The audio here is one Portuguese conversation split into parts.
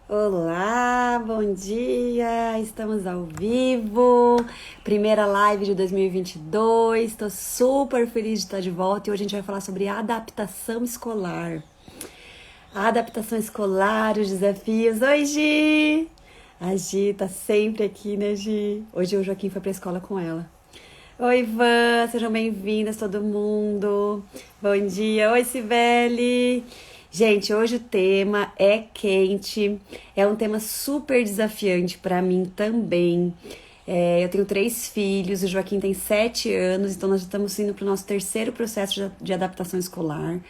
Olá, bom dia! Estamos ao vivo, primeira live de 2022. Estou super feliz de estar de volta e hoje a gente vai falar sobre adaptação escolar. A adaptação escolar, os desafios. Oi, Gi! A Gi tá sempre aqui, né, Gi? Hoje o Joaquim foi pra escola com ela. Oi, Ivan, sejam bem-vindas todo mundo. Bom dia. Oi, Cibele. Gente, hoje o tema é quente, é um tema super desafiante para mim também. Eu tenho 3 filhos, o Joaquim tem 7 anos, então nós estamos indo para o nosso terceiro processo de adaptação escolar.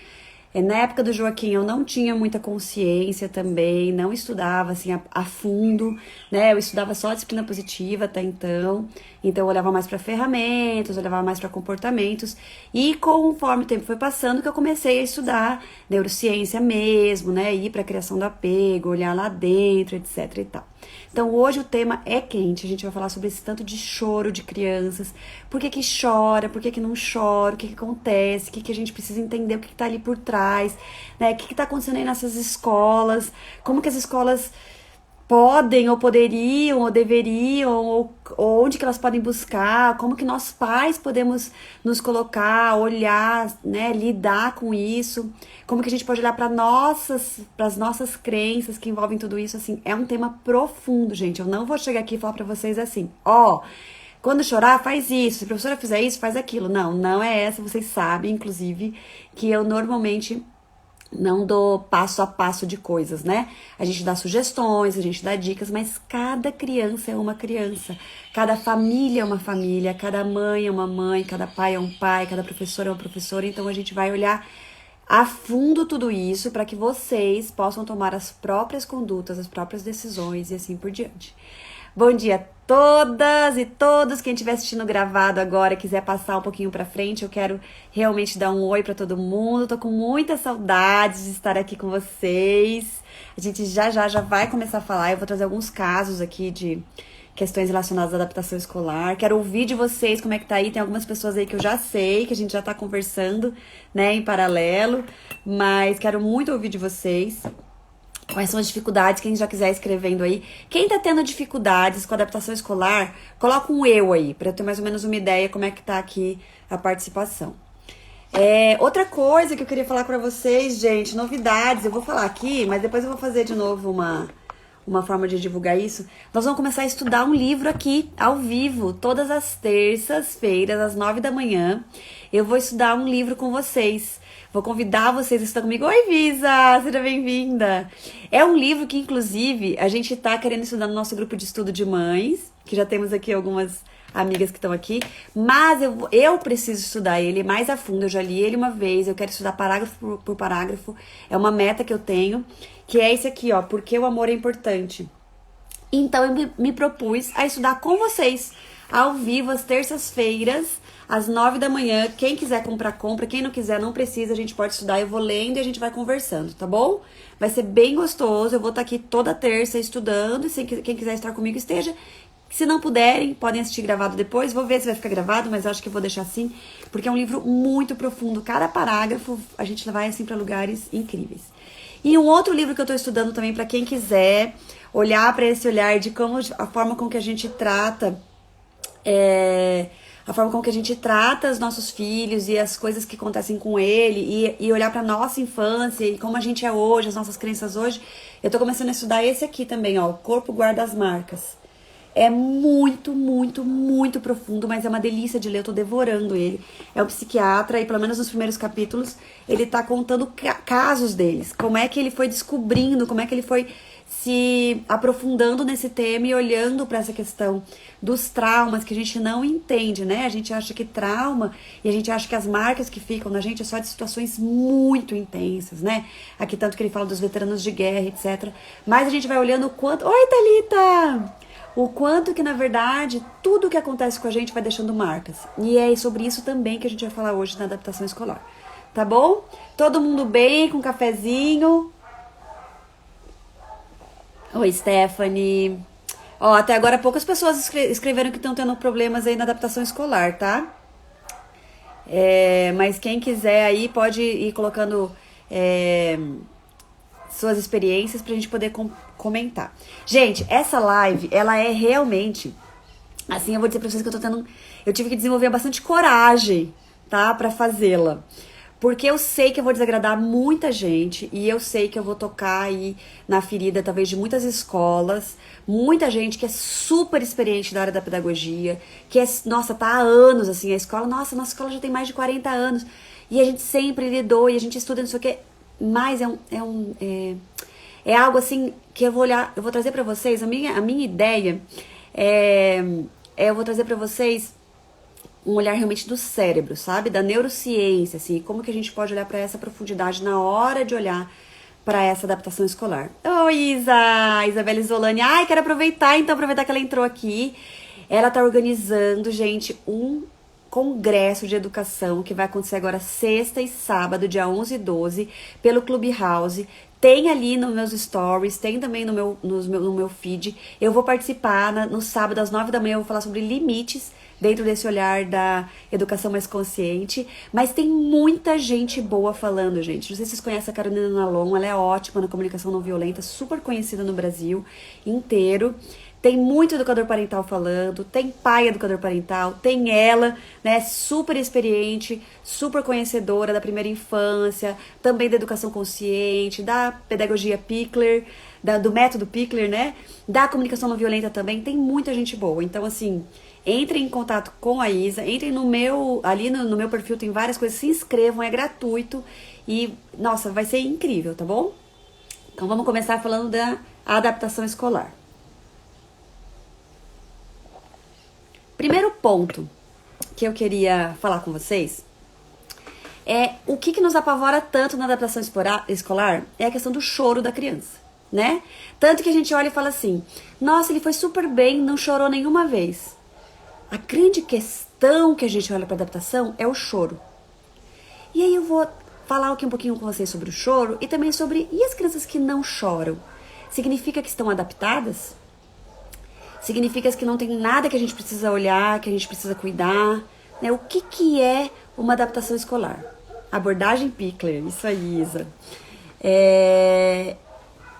Na época do Joaquim eu não tinha muita consciência também, não estudava assim a fundo, né? Eu estudava só a disciplina positiva até então eu olhava mais para ferramentas, olhava mais para comportamentos e conforme o tempo foi passando que eu comecei a estudar neurociência mesmo, né? Ir para a criação do apego, olhar lá dentro, etc e tal. Então hoje o tema é quente, a gente vai falar sobre esse tanto de choro de crianças, por que que chora, por que que não chora, o que que acontece, o que que a gente precisa entender, o que que tá ali por trás, né, o que que tá acontecendo aí nessas escolas, como que as escolas podem, ou poderiam, ou deveriam, ou onde que elas podem buscar, como que nós pais podemos nos colocar, olhar, né, lidar com isso, como que a gente pode olhar para as nossas crenças que envolvem tudo isso, assim, é um tema profundo, gente. Eu não vou chegar aqui e falar para vocês assim, ó, quando chorar, faz isso, se a professora fizer isso, faz aquilo. Não, não é essa, vocês sabem, inclusive, que eu normalmente não dou passo a passo de coisas, né? A gente dá sugestões, a gente dá dicas, mas cada criança é uma criança, cada família é uma família, cada mãe é uma mãe, cada pai é um pai, cada professor é uma professora, então a gente vai olhar a fundo tudo isso para que vocês possam tomar as próprias condutas, as próprias decisões e assim por diante. Bom dia a todas e todos. Quem estiver assistindo gravado agora e quiser passar um pouquinho pra frente, eu quero realmente dar um oi pra todo mundo. Tô com muita saudade de estar aqui com vocês. A gente já vai começar a falar. Eu vou trazer alguns casos aqui de questões relacionadas à adaptação escolar. Quero ouvir de vocês como é que tá aí. Tem algumas pessoas aí que eu já sei, que a gente já tá conversando, né, em paralelo. Mas quero muito ouvir de vocês. Quais são as dificuldades? Quem já quiser escrevendo aí. Quem tá tendo dificuldades com a adaptação escolar, coloca um eu aí, pra eu ter mais ou menos uma ideia como é que tá aqui a participação. Outra coisa que eu queria falar pra vocês, gente, novidades. Eu vou falar aqui, mas depois eu vou fazer de novo uma forma de divulgar isso. Nós vamos começar a estudar um livro aqui, ao vivo, todas as terças-feiras, às 9 da manhã. Eu vou estudar um livro com vocês. Vou convidar vocês a estudar comigo. Oi, Visa! Seja bem-vinda! É um livro que, inclusive, a gente tá querendo estudar no nosso grupo de estudo de mães, que já temos aqui algumas amigas que estão aqui, mas eu preciso estudar ele mais a fundo. Eu já li ele uma vez, eu quero estudar parágrafo por parágrafo. É uma meta que eu tenho, que é esse aqui, ó, Porque o Amor é Importante. Então eu me propus a estudar com vocês, ao vivo, às terças-feiras, às 9 da manhã. Quem quiser comprar, compra. Quem não quiser, não precisa. A gente pode estudar. Eu vou lendo e a gente vai conversando, tá bom? Vai ser bem gostoso. Eu vou estar aqui toda terça estudando. E quem quiser estar comigo, esteja. Se não puderem, podem assistir gravado depois. Vou ver se vai ficar gravado, mas acho que eu vou deixar assim. Porque é um livro muito profundo. Cada parágrafo, a gente vai assim para lugares incríveis. E um outro livro que eu tô estudando também para quem quiser olhar para esse olhar de como a forma com que a gente trata a forma com que a gente trata os nossos filhos e as coisas que acontecem com ele e olhar pra nossa infância e como a gente é hoje, as nossas crenças hoje. Eu tô começando a estudar esse aqui também, ó, O Corpo Guarda as Marcas. É muito, muito, muito profundo, mas é uma delícia de ler, eu tô devorando ele. É um psiquiatra e pelo menos nos primeiros capítulos ele tá contando casos deles, como é que ele foi descobrindo, como é que ele foi se aprofundando nesse tema e olhando para essa questão dos traumas que a gente não entende, né? A gente acha que trauma e a gente acha que as marcas que ficam na gente é só de situações muito intensas, né? Aqui tanto que ele fala dos veteranos de guerra, etc. Mas a gente vai olhando o quanto... Oi, Thalita! O quanto que, na verdade, tudo que acontece com a gente vai deixando marcas. E é sobre isso também que a gente vai falar hoje na adaptação escolar. Tá bom? Todo mundo bem, com um cafezinho? Oi, Stephanie. Ó, até agora poucas pessoas escreveram que estão tendo problemas aí na adaptação escolar, tá? Mas quem quiser aí pode ir colocando suas experiências pra gente poder comentar. Gente, essa live, ela é realmente, assim, eu vou dizer pra vocês que eu tive que desenvolver bastante coragem, tá, pra fazê-la. Porque eu sei que eu vou desagradar muita gente e eu sei que eu vou tocar aí na ferida, talvez, de muitas escolas, muita gente que é super experiente da área da pedagogia, que é, nossa, tá há anos, assim, a escola, nossa escola já tem mais de 40 anos e a gente sempre lidou e a gente estuda, não sei o que, mas é algo, assim, que eu vou trazer pra vocês, a minha ideia eu vou trazer pra vocês um olhar realmente do cérebro, sabe? Da neurociência, assim, como que a gente pode olhar para essa profundidade na hora de olhar para essa adaptação escolar. Oi, Isabela Isolani. Ai, quero aproveitar que ela entrou aqui. Ela tá organizando, gente, um congresso de educação que vai acontecer agora sexta e sábado, dia 11 e 12, pelo Clubhouse. Tem ali nos meus stories, tem também no meu feed. Eu vou participar no sábado às 9 da manhã, eu vou falar sobre limites dentro desse olhar da educação mais consciente, mas tem muita gente boa falando, gente. Não sei se vocês conhecem a Carolina Nalon, ela é ótima na comunicação não violenta, super conhecida no Brasil inteiro. Tem muito educador parental falando, tem pai educador parental, tem ela, né, super experiente, super conhecedora da primeira infância, também da educação consciente, da pedagogia Pickler, do método Pickler, né, da comunicação não violenta também, tem muita gente boa. Então, assim, entrem em contato com a Isa, entrem no meu perfil, tem várias coisas, se inscrevam, é gratuito e, nossa, vai ser incrível, tá bom? Então, vamos começar falando da adaptação escolar. Primeiro ponto que eu queria falar com vocês é o que nos apavora tanto na adaptação escolar é a questão do choro da criança, né? Tanto que a gente olha e fala assim, nossa, ele foi super bem, não chorou nenhuma vez. A grande questão que a gente olha para adaptação é o choro. E aí eu vou falar aqui um pouquinho com vocês sobre o choro e também sobre, e as crianças que não choram? Significa que estão adaptadas? Significa que não tem nada que a gente precisa olhar, que a gente precisa cuidar, né? O que é uma adaptação escolar? Abordagem Pickler, isso aí, Isa.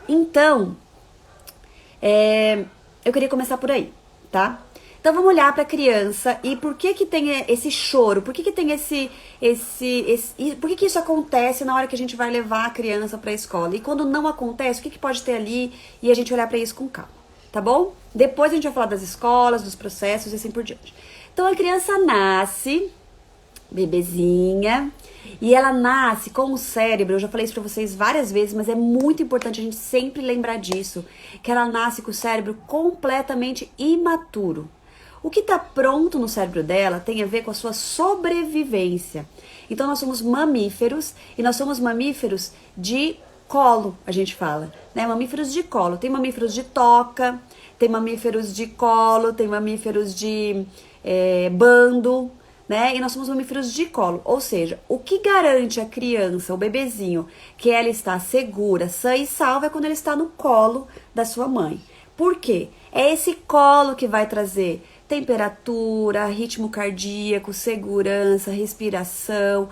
Então, eu queria começar por aí, tá? Então vamos olhar para a criança e por que tem esse choro? Por que tem por que isso acontece na hora que a gente vai levar a criança para a escola? E quando não acontece, o que pode ter ali e a gente olhar para isso com calma? Tá bom? Depois a gente vai falar das escolas, dos processos e assim por diante. Então a criança nasce, bebezinha, e ela nasce com o cérebro, eu já falei isso pra vocês várias vezes, mas é muito importante a gente sempre lembrar disso, que ela nasce com o cérebro completamente imaturo. O que tá pronto no cérebro dela tem a ver com a sua sobrevivência. Então nós somos mamíferos, e nós somos mamíferos de colo, a gente fala, né? Mamíferos de colo. Tem mamíferos de toca, tem mamíferos de colo, tem mamíferos de bando, né? E nós somos mamíferos de colo. Ou seja, o que garante a criança, o bebezinho, que ela está segura, sã e salva é quando ela está no colo da sua mãe. Por quê? É esse colo que vai trazer temperatura, ritmo cardíaco, segurança, respiração,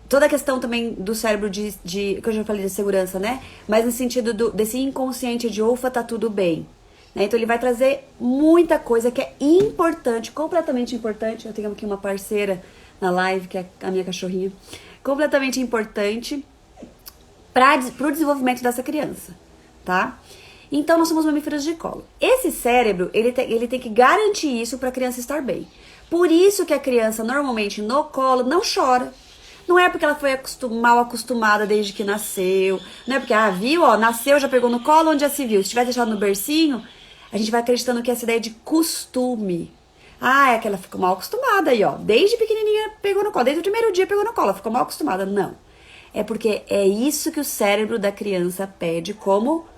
toda a questão também do cérebro que eu já falei de segurança, né? Mas no sentido desse inconsciente de ufa, tá tudo bem. Né? Então ele vai trazer muita coisa que é importante, completamente importante. Eu tenho aqui uma parceira na live, que é a minha cachorrinha. Completamente importante para o desenvolvimento dessa criança, tá? Então nós somos mamíferos de colo. Esse cérebro, ele tem que garantir isso para a criança estar bem. Por isso que a criança normalmente no colo não chora. Não é porque ela foi mal acostumada desde que nasceu. Não é porque, viu, nasceu, já pegou no colo, onde já se viu. Se tiver deixado no bercinho, a gente vai acreditando que essa ideia de costume. É que ela ficou mal acostumada aí, ó. Desde pequenininha pegou no colo. Desde o primeiro dia pegou no colo, ela ficou mal acostumada. Não. É porque é isso que o cérebro da criança pede como...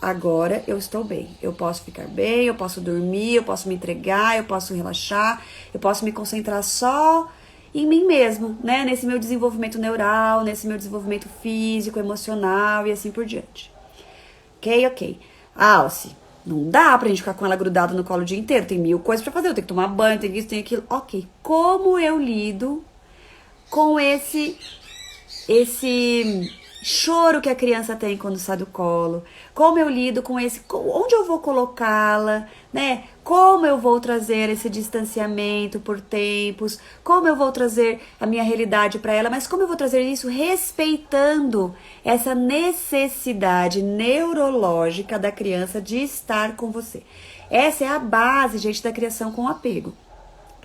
Agora eu estou bem, eu posso ficar bem, eu posso dormir, eu posso me entregar, eu posso relaxar, eu posso me concentrar só em mim mesmo, né? Nesse meu desenvolvimento neural, nesse meu desenvolvimento físico, emocional e assim por diante. Ok. Alce, não dá pra gente ficar com ela grudada no colo o dia inteiro, tem 1000 coisas pra fazer, eu tenho que tomar banho, tem isso, tem aquilo. Ok, como eu lido com esse esse choro que a criança tem quando sai do colo, como eu lido com esse, onde eu vou colocá-la, né? Como eu vou trazer esse distanciamento por tempos, como eu vou trazer a minha realidade para ela, mas como eu vou trazer isso respeitando essa necessidade neurológica da criança de estar com você. Essa é a base, gente, da criação com apego.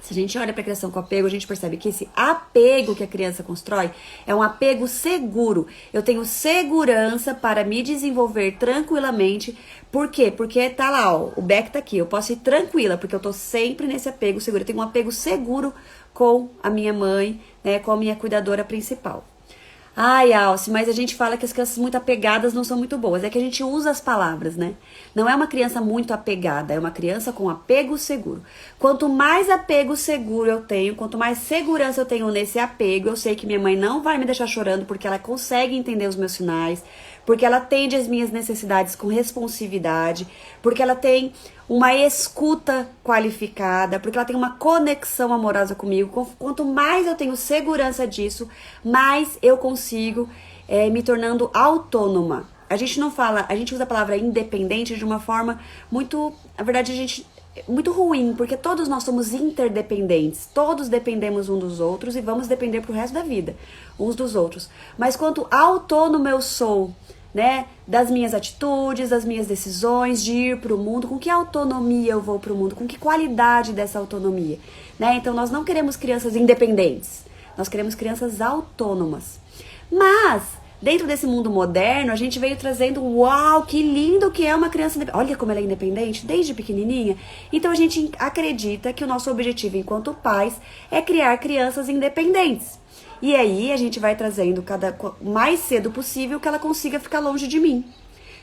Se a gente olha para a criação com apego, a gente percebe que esse apego que a criança constrói é um apego seguro. Eu tenho segurança para me desenvolver tranquilamente. Por quê? Porque tá lá, ó, o Beck tá aqui. Eu posso ir tranquila, porque eu tô sempre nesse apego seguro. Eu tenho um apego seguro com a minha mãe, né, com a minha cuidadora principal. Ai, Alce, mas a gente fala que as crianças muito apegadas não são muito boas. É que a gente usa as palavras, né? Não é uma criança muito apegada, é uma criança com apego seguro. Quanto mais apego seguro eu tenho, quanto mais segurança eu tenho nesse apego, eu sei que minha mãe não vai me deixar chorando porque ela consegue entender os meus sinais, porque ela atende as minhas necessidades com responsividade, porque ela tem uma escuta qualificada, porque ela tem uma conexão amorosa comigo. Quanto mais eu tenho segurança disso, mais eu consigo me tornando autônoma. A gente não fala, a gente usa a palavra independente de uma forma muito, na verdade, muito ruim, porque todos nós somos interdependentes, todos dependemos uns dos outros e vamos depender pro resto da vida, uns dos outros. Mas quanto autônomo eu sou, né, das minhas atitudes, das minhas decisões, de ir para o mundo, com que autonomia eu vou para o mundo, com que qualidade dessa autonomia, né? Então nós não queremos crianças independentes, nós queremos crianças autônomas. Mas dentro desse mundo moderno, a gente veio trazendo, uau, que lindo que é uma criança independente. Olha como ela é independente, desde pequenininha. Então a gente acredita que o nosso objetivo enquanto pais é criar crianças independentes. E aí a gente vai trazendo mais cedo possível que ela consiga ficar longe de mim.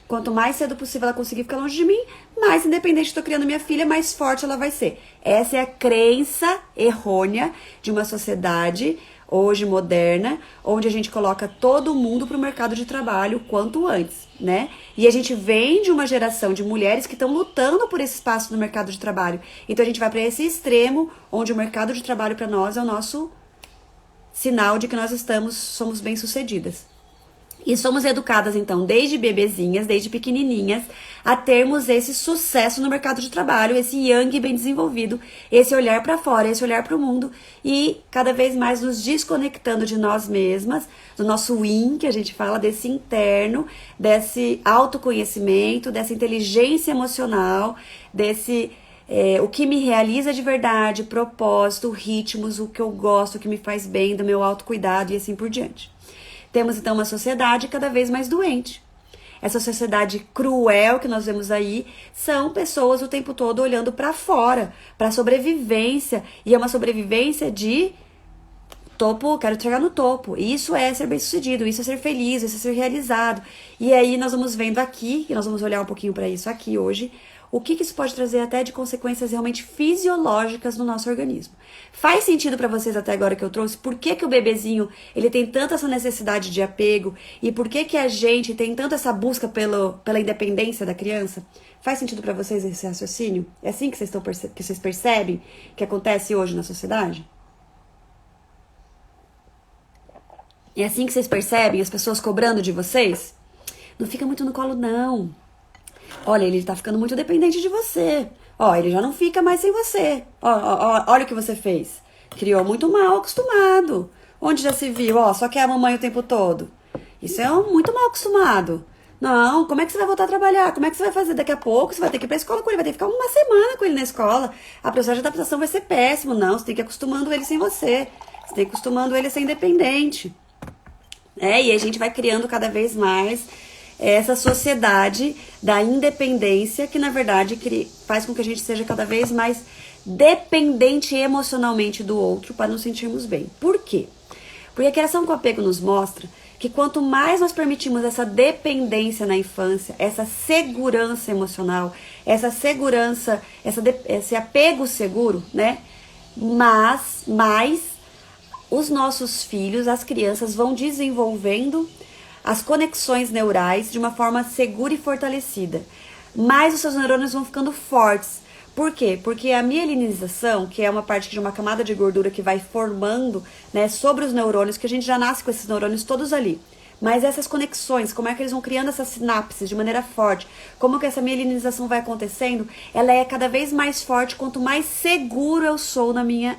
Quanto mais cedo possível ela conseguir ficar longe de mim, mais independente estou criando minha filha, mais forte ela vai ser. Essa é a crença errônea de uma sociedade hoje moderna, onde a gente coloca todo mundo para o mercado de trabalho quanto antes, né? E a gente vem de uma geração de mulheres que estão lutando por esse espaço no mercado de trabalho. Então a gente vai para esse extremo, onde o mercado de trabalho para nós é o nosso sinal de que nós somos bem-sucedidas. E somos educadas, então, desde bebezinhas, desde pequenininhas, a termos esse sucesso no mercado de trabalho, esse yang bem desenvolvido, esse olhar para fora, esse olhar para o mundo e cada vez mais nos desconectando de nós mesmas, do nosso yin, que a gente fala, desse interno, desse autoconhecimento, dessa inteligência emocional, desse o que me realiza de verdade, propósito, ritmos, o que eu gosto, o que me faz bem, do meu autocuidado e assim por diante. Temos então uma sociedade cada vez mais doente. Essa sociedade cruel que nós vemos aí são pessoas o tempo todo olhando para fora, para sobrevivência, e é uma sobrevivência de topo, quero chegar no topo. Isso é ser bem-sucedido, isso é ser feliz, isso é ser realizado. E aí nós vamos vendo aqui, e nós vamos olhar um pouquinho para isso aqui hoje, o que isso pode trazer até de consequências realmente fisiológicas no nosso organismo. Faz sentido para vocês até agora que eu trouxe? Por que o bebezinho ele tem tanta essa necessidade de apego? E por que a gente tem tanto essa busca pela independência da criança? Faz sentido para vocês esse raciocínio? É assim que vocês percebem que acontece hoje na sociedade? É assim que vocês percebem as pessoas cobrando de vocês? Não fica muito no colo, não. Olha, ele tá ficando muito dependente de você. Ó, ele já não fica mais sem você. Olha o que você fez. Criou muito mal acostumado. Onde já se viu? Ó, só quer a mamãe o tempo todo. Isso é muito mal acostumado. Não, como é que você vai voltar a trabalhar? Como é que você vai fazer daqui a pouco? Você vai ter que ir pra escola com ele, vai ter que ficar uma semana com ele na escola. A processo de adaptação vai ser péssimo. Não, você tem que ir acostumando ele sem você. Você tem que ir acostumando ele a ser independente. E a gente vai criando cada vez mais essa sociedade da independência que, na verdade, faz com que a gente seja cada vez mais dependente emocionalmente do outro para nos sentirmos bem. Por quê? Porque a criação com apego nos mostra que quanto mais nós permitimos essa dependência na infância, essa segurança emocional, essa segurança, esse apego seguro, né? Mas mais os nossos filhos, as crianças, vão desenvolvendo as conexões neurais de uma forma segura e fortalecida. Mais os seus neurônios vão ficando fortes. Por quê? Porque a mielinização, que é uma parte de uma camada de gordura que vai formando, né, sobre os neurônios, que a gente já nasce com esses neurônios todos ali. Mas essas conexões, como é que eles vão criando essas sinapses de maneira forte, como que essa mielinização vai acontecendo, ela é cada vez mais forte quanto mais seguro eu sou na minha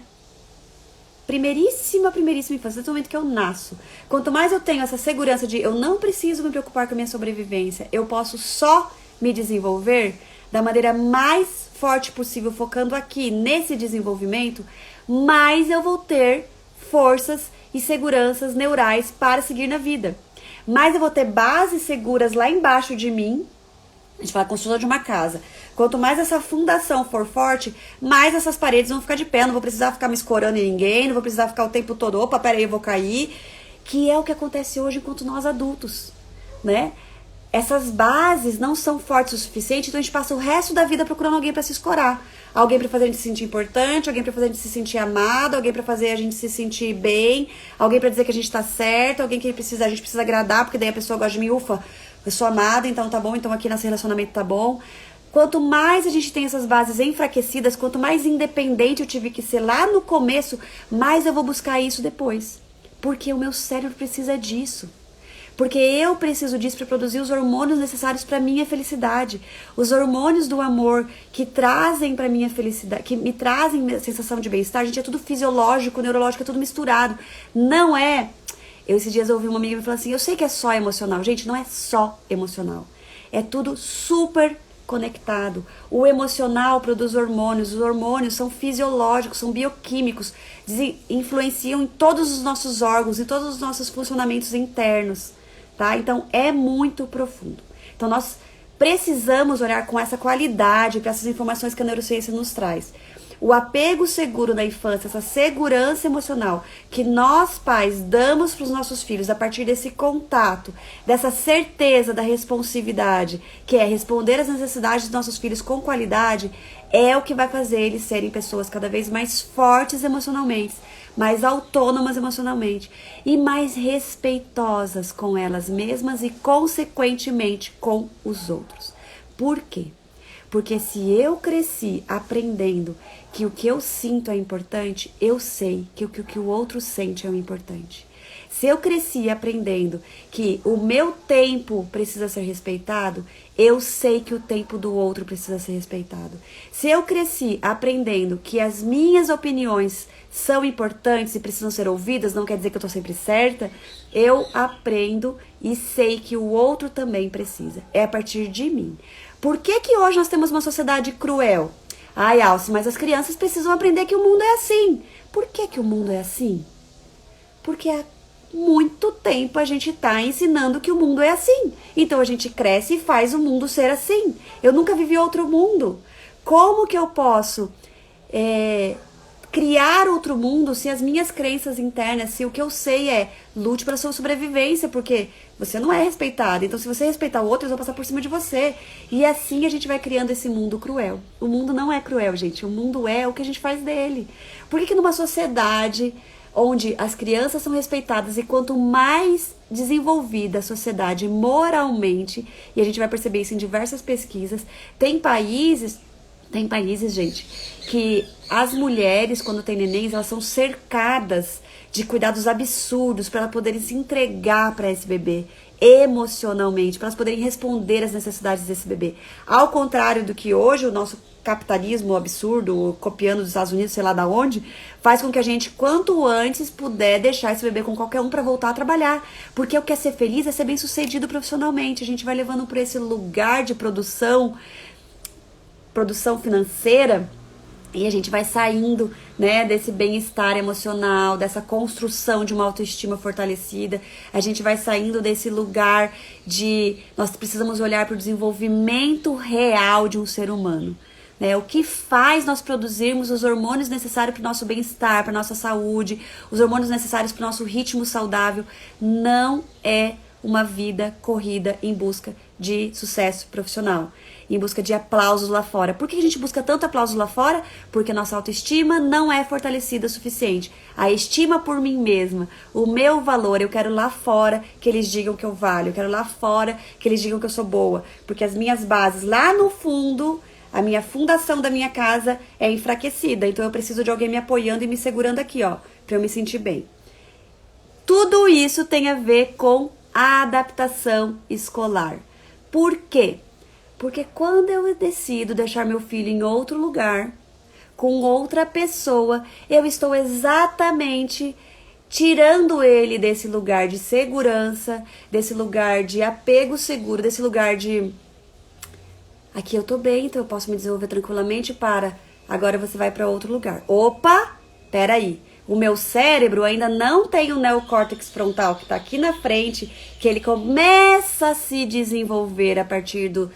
primeiríssima infância, desde o momento que eu nasço. Quanto mais eu tenho essa segurança de eu não preciso me preocupar com a minha sobrevivência, eu posso só me desenvolver da maneira mais forte possível, focando aqui nesse desenvolvimento, mais eu vou ter forças e seguranças neurais para seguir na vida. Mais eu vou ter bases seguras lá embaixo de mim. A gente fala construção de uma casa. Quanto mais essa fundação for forte, mais essas paredes vão ficar de pé. Não vou precisar ficar me escorando em ninguém, não vou precisar ficar o tempo todo, opa, peraí, eu vou cair. Que é o que acontece hoje enquanto nós adultos, né? Essas bases não são fortes o suficiente, então a gente passa o resto da vida procurando alguém para se escorar. Alguém para fazer a gente se sentir importante, alguém para fazer a gente se sentir amado, alguém para fazer a gente se sentir bem, alguém para dizer que a gente tá certo, alguém que a gente precisa agradar, porque daí a pessoa gosta de mim, ufa, eu sou amada, então tá bom, então aqui nesse relacionamento tá bom. Quanto mais a gente tem essas bases enfraquecidas, quanto mais independente eu tive que ser lá no começo, mais eu vou buscar isso depois. Porque o meu cérebro precisa disso. Porque eu preciso disso para produzir os hormônios necessários para minha felicidade. Os hormônios do amor que trazem para minha felicidade, que me trazem a sensação de bem-estar, gente, é tudo fisiológico, neurológico, é tudo misturado. Não é... Esses dias eu ouvi uma amiga me falar assim, eu sei que é só emocional. Gente, não é só emocional. É tudo super conectado. O emocional produz hormônios, os hormônios são fisiológicos, são bioquímicos, influenciam em todos os nossos órgãos, em todos os nossos funcionamentos internos. Tá? Então, é muito profundo. Então, nós precisamos olhar com essa qualidade para essas informações que a neurociência nos traz. O apego seguro da infância, essa segurança emocional que nós, pais, damos para os nossos filhos a partir desse contato, dessa certeza da responsividade, que é responder às necessidades dos nossos filhos com qualidade, é o que vai fazer eles serem pessoas cada vez mais fortes emocionalmente, mais autônomas emocionalmente e mais respeitosas com elas mesmas e, consequentemente, com os outros. Por quê? Porque se eu cresci aprendendo que o que eu sinto é importante, eu sei que o que o outro sente é o importante. Se eu cresci aprendendo que o meu tempo precisa ser respeitado, eu sei que o tempo do outro precisa ser respeitado. Se eu cresci aprendendo que as minhas opiniões são importantes e precisam ser ouvidas, não quer dizer que eu estou sempre certa, eu aprendo e sei que o outro também precisa. É a partir de mim. Por que que hoje nós temos uma sociedade cruel? Ai, Alce, mas as crianças precisam aprender que o mundo é assim. Por que que o mundo é assim? Porque há muito tempo a gente está ensinando que o mundo é assim. Então a gente cresce e faz o mundo ser assim. Eu nunca vivi outro mundo. Como que eu posso criar outro mundo se as minhas crenças internas, se o que eu sei é lute pela sua sobrevivência, porque você não é respeitada. Então, se você respeitar o outro, eles vão passar por cima de você. E assim a gente vai criando esse mundo cruel. O mundo não é cruel, gente. O mundo é o que a gente faz dele. Por que que numa sociedade onde as crianças são respeitadas e quanto mais desenvolvida a sociedade moralmente, e a gente vai perceber isso em diversas pesquisas, tem países, gente, que as mulheres, quando têm nenéns, elas são cercadas de cuidados absurdos para elas poderem se entregar para esse bebê emocionalmente, para elas poderem responder às necessidades desse bebê. Ao contrário do que hoje o nosso capitalismo absurdo, copiando dos Estados Unidos, sei lá da onde, faz com que a gente, quanto antes, puder deixar esse bebê com qualquer um para voltar a trabalhar. Porque o que é ser feliz é ser bem sucedido profissionalmente. A gente vai levando para esse lugar de produção financeira, e a gente vai saindo, né, desse bem-estar emocional, dessa construção de uma autoestima fortalecida. A gente vai saindo desse lugar de nós precisamos olhar para o desenvolvimento real de um ser humano. Né? O que faz nós produzirmos os hormônios necessários para o nosso bem-estar, para a nossa saúde, os hormônios necessários para o nosso ritmo saudável, não é uma vida corrida em busca de sucesso profissional, em busca de aplausos lá fora. Por que a gente busca tanto aplausos lá fora? Porque a nossa autoestima não é fortalecida o suficiente. A estima por mim mesma, o meu valor, eu quero lá fora que eles digam que eu valho, eu quero lá fora que eles digam que eu sou boa, porque as minhas bases lá no fundo, A minha fundação da minha casa é enfraquecida, então eu preciso de alguém me apoiando e me segurando aqui, ó, pra eu me sentir bem. Tudo isso tem a ver com a adaptação escolar. Por quê? Porque quando eu decido deixar meu filho em outro lugar, com outra pessoa, eu estou exatamente tirando ele desse lugar de segurança, desse lugar de apego seguro, desse lugar de aqui eu tô bem, então eu posso me desenvolver tranquilamente para agora você vai para outro lugar. Opa, peraí. O meu cérebro ainda não tem o neocórtex frontal que tá aqui na frente, que ele começa a se desenvolver a partir dos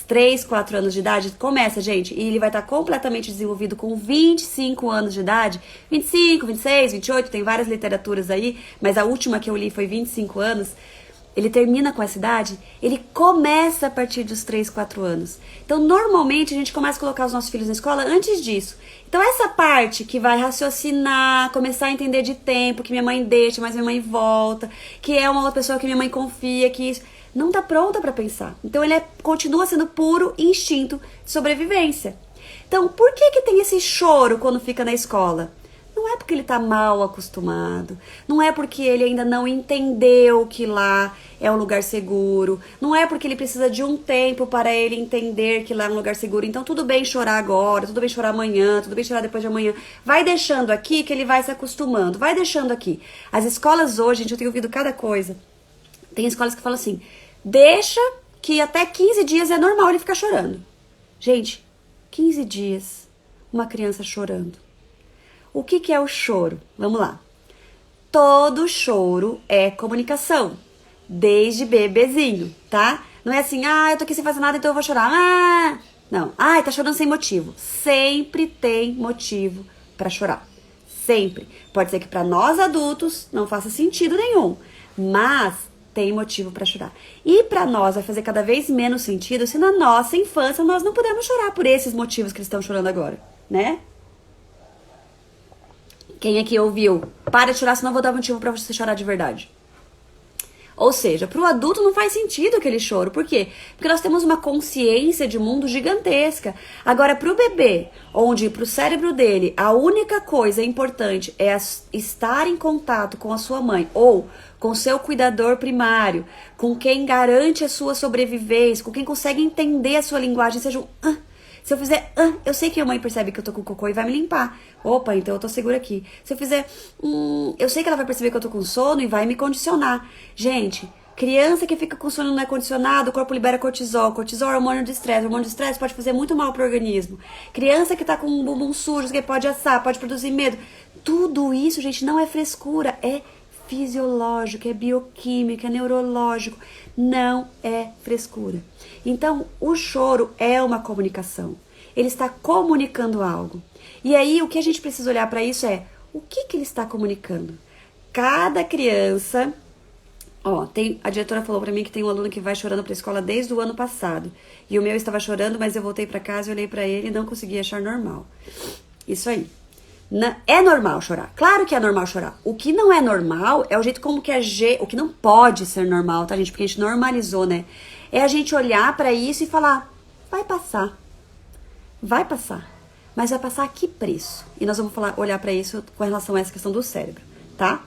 3, 4 anos de idade. Começa, gente, e ele vai estar completamente desenvolvido com 25 anos de idade. 25, 26, 28, tem várias literaturas aí, mas a última que eu li foi 25 anos. Ele termina com essa idade, ele começa a partir dos 3, 4 anos. Então, normalmente, a gente começa a colocar os nossos filhos na escola antes disso. Então, essa parte que vai raciocinar, começar a entender de tempo, que minha mãe deixa, mas minha mãe volta, que é uma outra pessoa que minha mãe confia, que isso, não tá pronta para pensar. Então, ele continua sendo puro instinto de sobrevivência. Então, por que tem esse choro quando fica na escola? Não é porque ele tá mal acostumado, não é porque ele ainda não entendeu que lá é um lugar seguro, não é porque ele precisa de um tempo para ele entender que lá é um lugar seguro. Então tudo bem chorar agora, tudo bem chorar amanhã, tudo bem chorar depois de amanhã. Vai deixando aqui que ele vai se acostumando, vai deixando aqui. As escolas hoje, gente, eu tenho ouvido cada coisa. Tem escolas que falam assim, deixa que até 15 dias é normal ele ficar chorando. Gente, 15 dias, uma criança chorando. O que é o choro? Vamos lá. Todo choro é comunicação, desde bebezinho, tá? Não é assim, eu tô aqui sem fazer nada, então eu vou chorar. Não, tá chorando sem motivo. Sempre tem motivo pra chorar. Sempre. Pode ser que pra nós adultos não faça sentido nenhum, mas tem motivo pra chorar. E pra nós vai fazer cada vez menos sentido se na nossa infância nós não pudemos chorar por esses motivos que eles estão chorando agora, né? Quem aqui ouviu? Para de chorar, senão eu vou dar motivo pra você chorar de verdade. Ou seja, pro adulto não faz sentido aquele choro. Por quê? Porque nós temos uma consciência de mundo gigantesca. Agora, pro bebê, onde pro cérebro dele a única coisa importante é estar em contato com a sua mãe ou com seu cuidador primário, com quem garante a sua sobrevivência, com quem consegue entender a sua linguagem, seja um... Se eu fizer, eu sei que a mãe percebe que eu tô com cocô e vai me limpar. Opa, então eu tô segura aqui. Se eu fizer, eu sei que ela vai perceber que eu tô com sono e vai me condicionar. Gente, criança que fica com sono não é condicionado, o corpo libera cortisol. Cortisol é hormônio de estresse. O hormônio de estresse pode fazer muito mal pro organismo. Criança que tá com um bumbum sujo, que pode assar, pode produzir medo. Tudo isso, gente, não é frescura, é fisiológico, é bioquímico, é neurológico. Não é frescura. Então, o choro é uma comunicação. Ele está comunicando algo. E aí, o que a gente precisa olhar para isso é o que ele está comunicando. Cada criança... a diretora falou para mim que tem um aluno que vai chorando para a escola desde o ano passado. E o meu estava chorando, mas eu voltei para casa e olhei para ele e não consegui achar normal. Isso aí. É normal chorar. Claro que é normal chorar. O que não é normal é o jeito como que o que não pode ser normal, tá, gente? Porque a gente normalizou, né? É a gente olhar pra isso e falar, vai passar. Vai passar. Mas vai passar a que preço? E nós vamos olhar pra isso com relação a essa questão do cérebro, tá?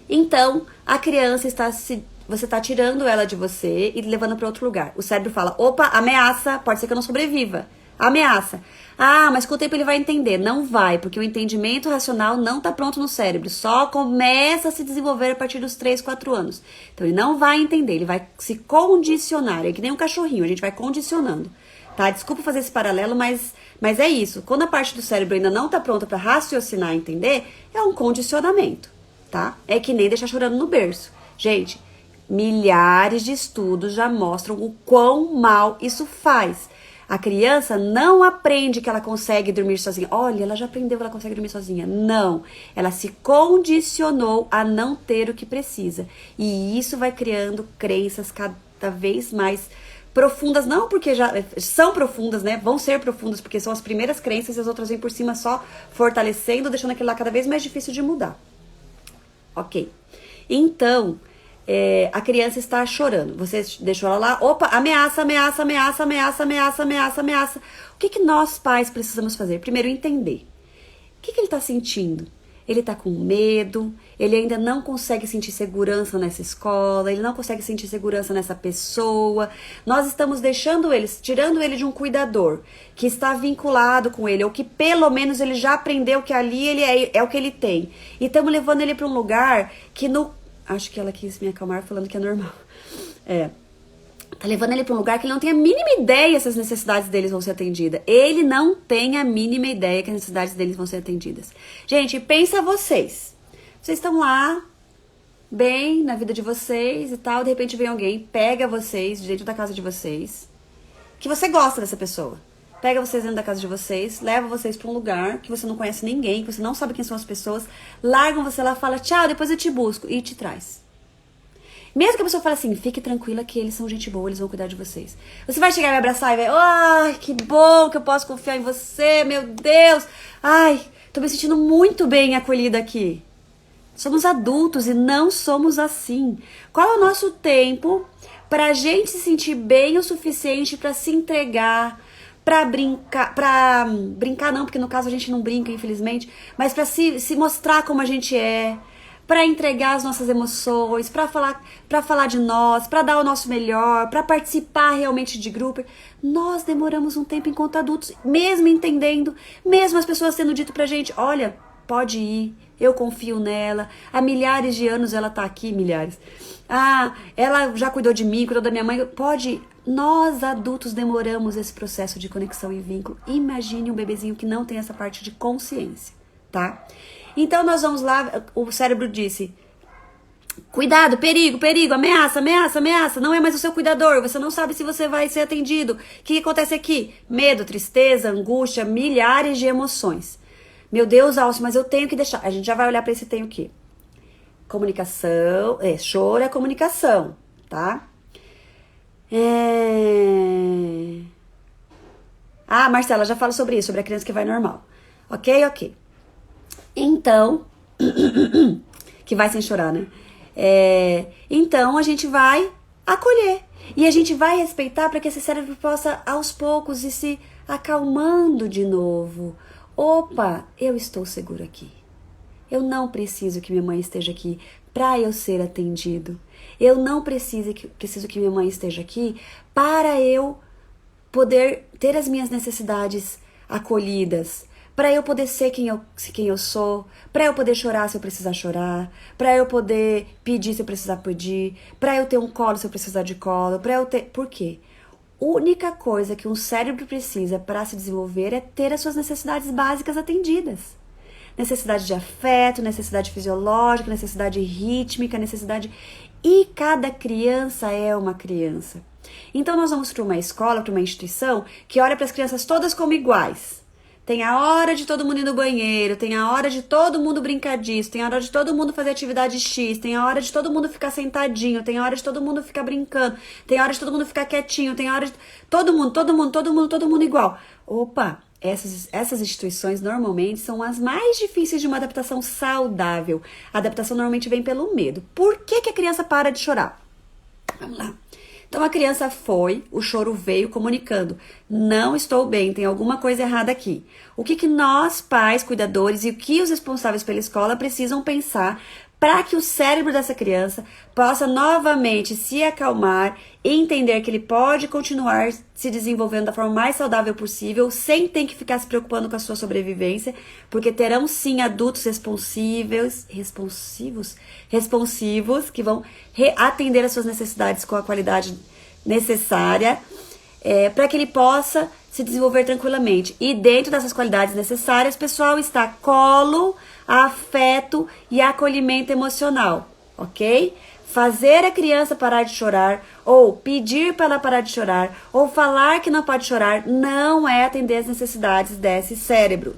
Então, a criança você tá tirando ela de você e levando pra outro lugar. O cérebro fala, opa, ameaça, pode ser que eu não sobreviva. Ameaça. Mas com o tempo ele vai entender. Não vai, porque o entendimento racional não tá pronto no cérebro. Só começa a se desenvolver a partir dos 3, 4 anos. Então ele não vai entender, ele vai se condicionar. É que nem um cachorrinho, a gente vai condicionando. Tá? Desculpa fazer esse paralelo, mas é isso. Quando a parte do cérebro ainda não tá pronta para raciocinar e entender, é um condicionamento, tá? É que nem deixar chorando no berço. Gente, milhares de estudos já mostram o quão mal isso faz. A criança não aprende que ela consegue dormir sozinha. Olha, ela já aprendeu que ela consegue dormir sozinha. Não. Ela se condicionou a não ter o que precisa. E isso vai criando crenças cada vez mais profundas. Não porque já são profundas, né? Vão ser profundas porque são as primeiras crenças e as outras vêm por cima só fortalecendo, deixando aquilo lá cada vez mais difícil de mudar. Ok. Então, a criança está chorando. Você deixou ela lá, opa, ameaça, ameaça, ameaça, ameaça, ameaça, ameaça, ameaça. O que nós pais precisamos fazer? Primeiro, entender. O que ele está sentindo? Ele está com medo, ele ainda não consegue sentir segurança nessa escola, ele não consegue sentir segurança nessa pessoa. Nós estamos deixando ele, tirando ele de um cuidador que está vinculado com ele, ou que pelo menos ele já aprendeu que ali ele é o que ele tem. E estamos levando ele para um lugar que acho que ela quis me acalmar falando que é normal. Tá levando ele para um lugar que ele não tem a mínima ideia se as necessidades deles vão ser atendidas. Ele não tem a mínima ideia que as necessidades deles vão ser atendidas. Gente, pensa vocês. Vocês estão lá, bem, na vida de vocês e tal. De repente vem alguém, pega vocês de dentro da casa de vocês. Que você gosta dessa pessoa. Pega vocês dentro da casa de vocês, leva vocês para um lugar que você não conhece ninguém, que você não sabe quem são as pessoas. Largam você lá, fala tchau, depois eu te busco. E te traz. Mesmo que a pessoa fale assim, fique tranquila que eles são gente boa, eles vão cuidar de vocês. Você vai chegar e me abraçar e vai, ai, que bom que eu posso confiar em você, meu Deus. Ai, tô me sentindo muito bem acolhida aqui. Somos adultos e não somos assim. Qual é o nosso tempo pra gente se sentir bem o suficiente pra se entregar, pra brincar não, porque no caso a gente não brinca, infelizmente, mas pra se mostrar como a gente é, para entregar as nossas emoções, para falar de nós, para dar o nosso melhor, para participar realmente de grupo. Nós demoramos um tempo enquanto adultos, mesmo entendendo, mesmo as pessoas tendo dito pra gente, olha, pode ir, eu confio nela, há milhares de anos ela tá aqui, milhares. Ah, ela já cuidou de mim, cuidou da minha mãe, pode ir. Nós adultos demoramos esse processo de conexão e vínculo. Imagine um bebezinho que não tem essa parte de consciência, tá? Então nós vamos lá, o cérebro disse, cuidado, perigo, perigo, ameaça, ameaça, ameaça, não é mais o seu cuidador, você não sabe se você vai ser atendido. O que acontece aqui? Medo, tristeza, angústia, milhares de emoções. Meu Deus, Alcio, mas eu tenho que deixar. A gente já vai olhar para esse tenho que. Comunicação, choro é comunicação, tá? Ah, Marcela, já fala sobre isso, sobre a criança que vai normal. Ok. Então, que vai sem chorar, né? Então a gente vai acolher e a gente vai respeitar para que esse cérebro possa aos poucos ir se acalmando de novo. Opa, eu estou seguro aqui. Eu não preciso que minha mãe esteja aqui para eu ser atendido. Eu não preciso que minha mãe esteja aqui para eu poder ter as minhas necessidades acolhidas. Para eu poder ser quem eu sou, para eu poder chorar se eu precisar chorar, para eu poder pedir se eu precisar pedir, para eu ter um colo se eu precisar de colo, Por quê? A única coisa que um cérebro precisa para se desenvolver é ter as suas necessidades básicas atendidas. Necessidade de afeto, necessidade fisiológica, necessidade rítmica, necessidade... E cada criança é uma criança. Então nós vamos para uma escola, para uma instituição que olha para as crianças todas como iguais. Tem a hora de todo mundo ir no banheiro, tem a hora de todo mundo brincar disso, tem a hora de todo mundo fazer atividade X, tem a hora de todo mundo ficar sentadinho, tem a hora de todo mundo ficar brincando, tem a hora de todo mundo ficar quietinho, tem a hora de... Todo mundo igual. Opa, essas instituições normalmente são as mais difíceis de uma adaptação saudável. A adaptação normalmente vem pelo medo. Por que a criança para de chorar? Vamos lá. Então a criança foi, o choro veio comunicando, não estou bem, tem alguma coisa errada aqui. O que nós, pais, cuidadores e o que os responsáveis pela escola precisam pensar para que o cérebro dessa criança possa novamente se acalmar e entender que ele pode continuar se desenvolvendo da forma mais saudável possível, sem ter que ficar se preocupando com a sua sobrevivência, porque terão sim adultos responsivos, que vão atender às suas necessidades com a qualidade necessária, para que ele possa se desenvolver tranquilamente. E dentro dessas qualidades necessárias, pessoal, está colo, afeto e acolhimento emocional, ok? Fazer a criança parar de chorar, ou pedir para ela parar de chorar, ou falar que não pode chorar, não é atender as necessidades desse cérebro.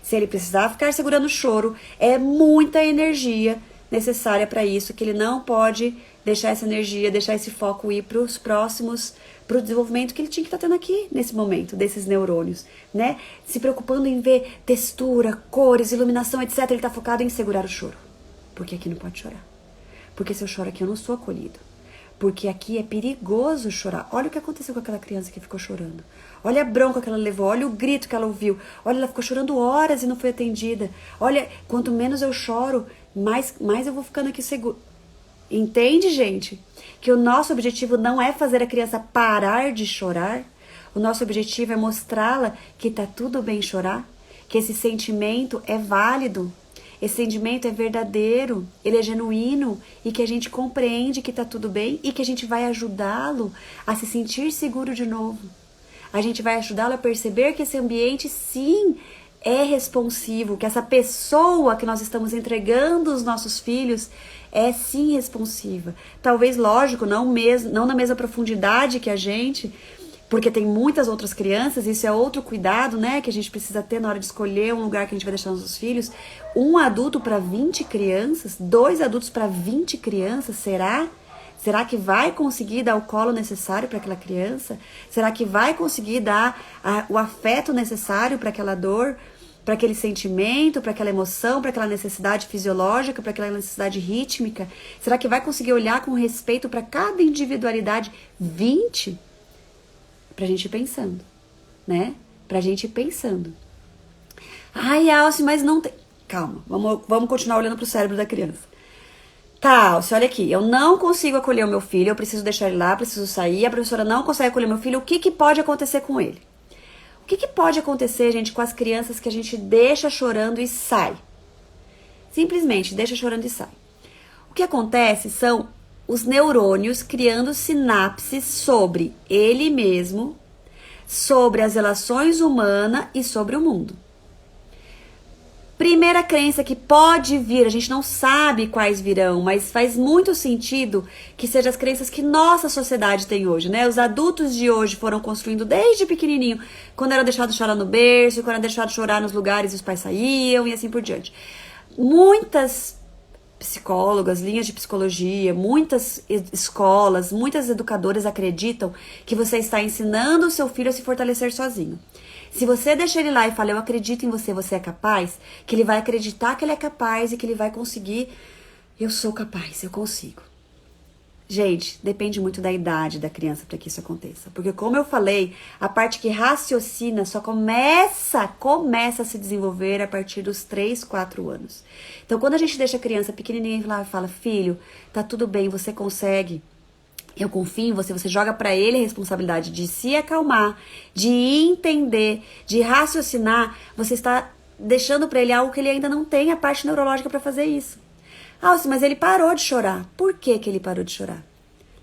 Se ele precisar ficar segurando o choro, é muita energia necessária para isso, que ele não pode deixar essa energia, deixar esse foco ir para os próximos, para o desenvolvimento que ele tinha que estar tendo aqui nesse momento, desses neurônios, né? Se preocupando em ver textura, cores, iluminação, etc. Ele está focado em segurar o choro, porque aqui não pode chorar. Porque se eu choro aqui, eu não sou acolhido. Porque aqui é perigoso chorar. Olha o que aconteceu com aquela criança que ficou chorando. Olha a bronca que ela levou, olha o grito que ela ouviu. Olha, ela ficou chorando horas e não foi atendida. Olha, quanto menos eu choro, mais eu vou ficando aqui seguro. Entende, gente? Que o nosso objetivo não é fazer a criança parar de chorar. O nosso objetivo é mostrá-la que tá tudo bem chorar. Que esse sentimento é válido. Esse sentimento é verdadeiro, ele é genuíno e que a gente compreende que tá tudo bem e que a gente vai ajudá-lo a se sentir seguro de novo. A gente vai ajudá-lo a perceber que esse ambiente, sim, é responsivo, que essa pessoa que nós estamos entregando os nossos filhos é, sim, responsiva. Talvez, lógico, não na mesma profundidade que a gente, porque tem muitas outras crianças, isso é outro cuidado, né, que a gente precisa ter na hora de escolher um lugar que a gente vai deixar nossos filhos. Um adulto para 20 crianças, 2 adultos para 20 crianças, será? Será que vai conseguir dar o colo necessário para aquela criança? Será que vai conseguir dar o afeto necessário para aquela dor, para aquele sentimento, para aquela emoção, para aquela necessidade fisiológica, para aquela necessidade rítmica? Será que vai conseguir olhar com respeito para cada individualidade? 20? Pra gente ir pensando, né? Pra gente ir pensando. Ai, Alce, mas não tem... Calma, vamos continuar olhando pro cérebro da criança. Tá, Alce, olha aqui. Eu não consigo acolher o meu filho, eu preciso deixar ele lá, preciso sair. A professora não consegue acolher meu filho. O que pode acontecer com ele? O que pode acontecer, gente, com as crianças que a gente deixa chorando e sai? Simplesmente deixa chorando e sai. O que acontece são os neurônios criando sinapses sobre ele mesmo, sobre as relações humanas e sobre o mundo. Primeira crença que pode vir, a gente não sabe quais virão, mas faz muito sentido que sejam as crenças que nossa sociedade tem hoje, né? Os adultos de hoje foram construindo desde pequenininho, quando era deixado chorar no berço, quando era deixado chorar nos lugares e os pais saíam e assim por diante. Muitas psicólogas, linhas de psicologia, muitas escolas, muitas educadoras acreditam que você está ensinando o seu filho a se fortalecer sozinho. Se você deixa ele lá e fala, eu acredito em você, você é capaz, que ele vai acreditar que ele é capaz e que ele vai conseguir, eu sou capaz, eu consigo. Gente, depende muito da idade da criança para que isso aconteça. Porque como eu falei, a parte que raciocina só começa a se desenvolver a partir dos 3, 4 anos. Então, quando a gente deixa a criança pequenininha lá e fala, filho, tá tudo bem, você consegue, eu confio em você, você joga para ele a responsabilidade de se acalmar, de entender, de raciocinar, você está deixando para ele algo que ele ainda não tem a parte neurológica para fazer isso. Ah, mas ele parou de chorar. Por que ele parou de chorar?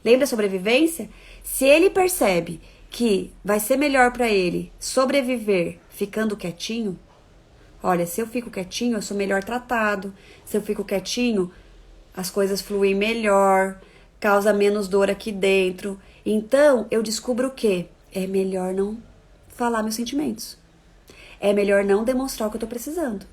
Lembra a sobrevivência? Se ele percebe que vai ser melhor para ele sobreviver ficando quietinho, olha, se eu fico quietinho, eu sou melhor tratado. Se eu fico quietinho, as coisas fluem melhor, causa menos dor aqui dentro. Então, eu descubro o quê? É melhor não falar meus sentimentos. É melhor não demonstrar o que eu tô precisando.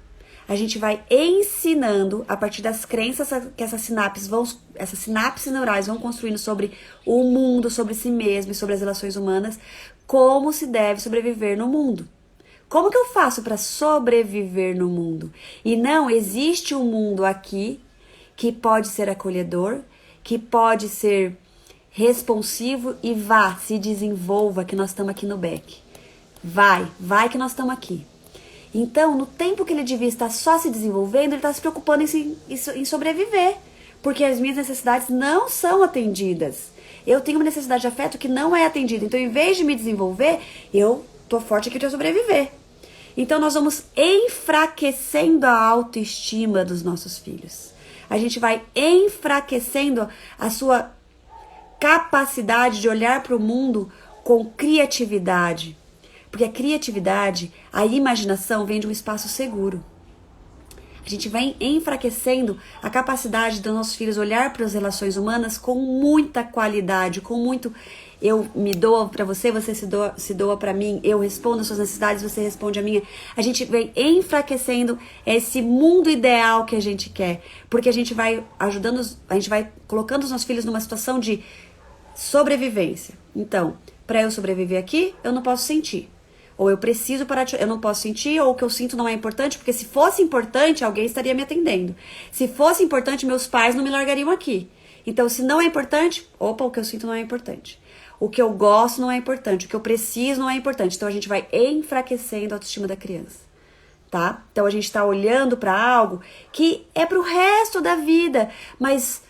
A gente vai ensinando, a partir das crenças que essas sinapses neurais vão construindo sobre o mundo, sobre si mesmo e sobre as relações humanas, como se deve sobreviver no mundo. Como que eu faço para sobreviver no mundo? E não existe um mundo aqui que pode ser acolhedor, que pode ser responsivo e se desenvolva, que nós estamos aqui no Beck. Vai que nós estamos aqui. Então, no tempo que ele devia estar só se desenvolvendo, ele está se preocupando em sobreviver. Porque as minhas necessidades não são atendidas. Eu tenho uma necessidade de afeto que não é atendida. Então, em vez de me desenvolver, eu tô forte aqui para sobreviver. Então, nós vamos enfraquecendo a autoestima dos nossos filhos. A gente vai enfraquecendo a sua capacidade de olhar para o mundo com criatividade. Porque a criatividade, a imaginação vem de um espaço seguro. A gente vem enfraquecendo a capacidade dos nossos filhos olhar para as relações humanas com muita qualidade, com muito... Eu me dou para você, você se doa para mim, eu respondo as suas necessidades, você responde a minha. A gente vem enfraquecendo esse mundo ideal que a gente quer. Porque a gente vai ajudando, a gente vai colocando os nossos filhos numa situação de sobrevivência. Então, para eu sobreviver aqui, eu não posso sentir. Ou eu preciso parar de chorar, eu não posso sentir, ou o que eu sinto não é importante, porque se fosse importante, alguém estaria me atendendo. Se fosse importante, meus pais não me largariam aqui. Então, se não é importante, opa, o que eu sinto não é importante. O que eu gosto não é importante, o que eu preciso não é importante. Então, a gente vai enfraquecendo a autoestima da criança, tá? Então, a gente tá olhando para algo que é pro resto da vida, mas,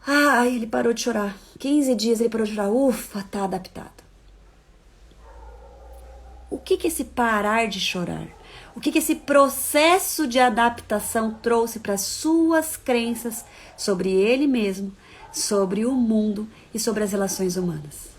ai, ele parou de chorar. 15 dias ele parou de chorar, ufa, tá adaptado. O que esse parar de chorar? O que esse processo de adaptação trouxe para suas crenças sobre ele mesmo, sobre o mundo e sobre as relações humanas?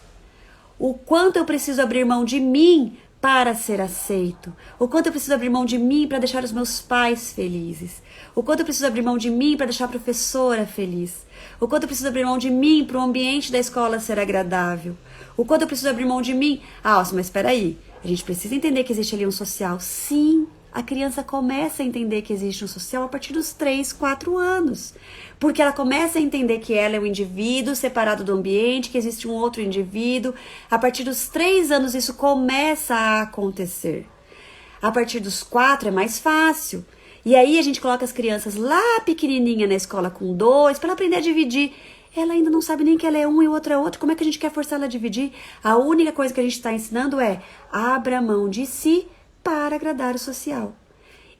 O quanto eu preciso abrir mão de mim para ser aceito? O quanto eu preciso abrir mão de mim para deixar os meus pais felizes? O quanto eu preciso abrir mão de mim para deixar a professora feliz? O quanto eu preciso abrir mão de mim para o ambiente da escola ser agradável? O quanto eu preciso abrir mão de mim? Ah, mas espera aí. A gente precisa entender que existe ali um social. Sim, a criança começa a entender que existe um social a partir dos 3, 4 anos. Porque ela começa a entender que ela é um indivíduo separado do ambiente, que existe um outro indivíduo. A partir dos 3 anos isso começa a acontecer. A partir dos 4 é mais fácil. E aí a gente coloca as crianças lá pequenininha na escola com 2 para ela aprender a dividir. Ela ainda não sabe nem que ela é um e o outro é outro. Como é que a gente quer forçar ela a dividir? A única coisa que a gente está ensinando é abra mão de si para agradar o social.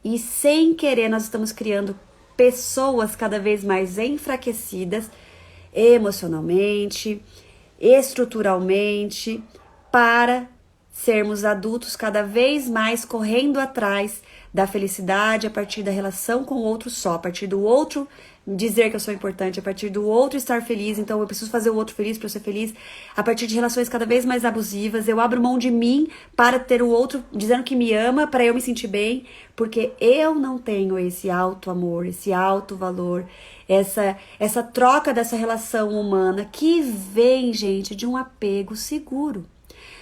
E sem querer nós estamos criando pessoas cada vez mais enfraquecidas emocionalmente, estruturalmente, para sermos adultos cada vez mais correndo atrás da felicidade a partir da relação com o outro só, a partir do outro dizer que eu sou importante, a partir do outro estar feliz, então eu preciso fazer o outro feliz para eu ser feliz, a partir de relações cada vez mais abusivas, eu abro mão de mim para ter o outro dizendo que me ama, para eu me sentir bem, porque eu não tenho esse alto amor, esse alto valor, essa troca dessa relação humana que vem, gente, de um apego seguro.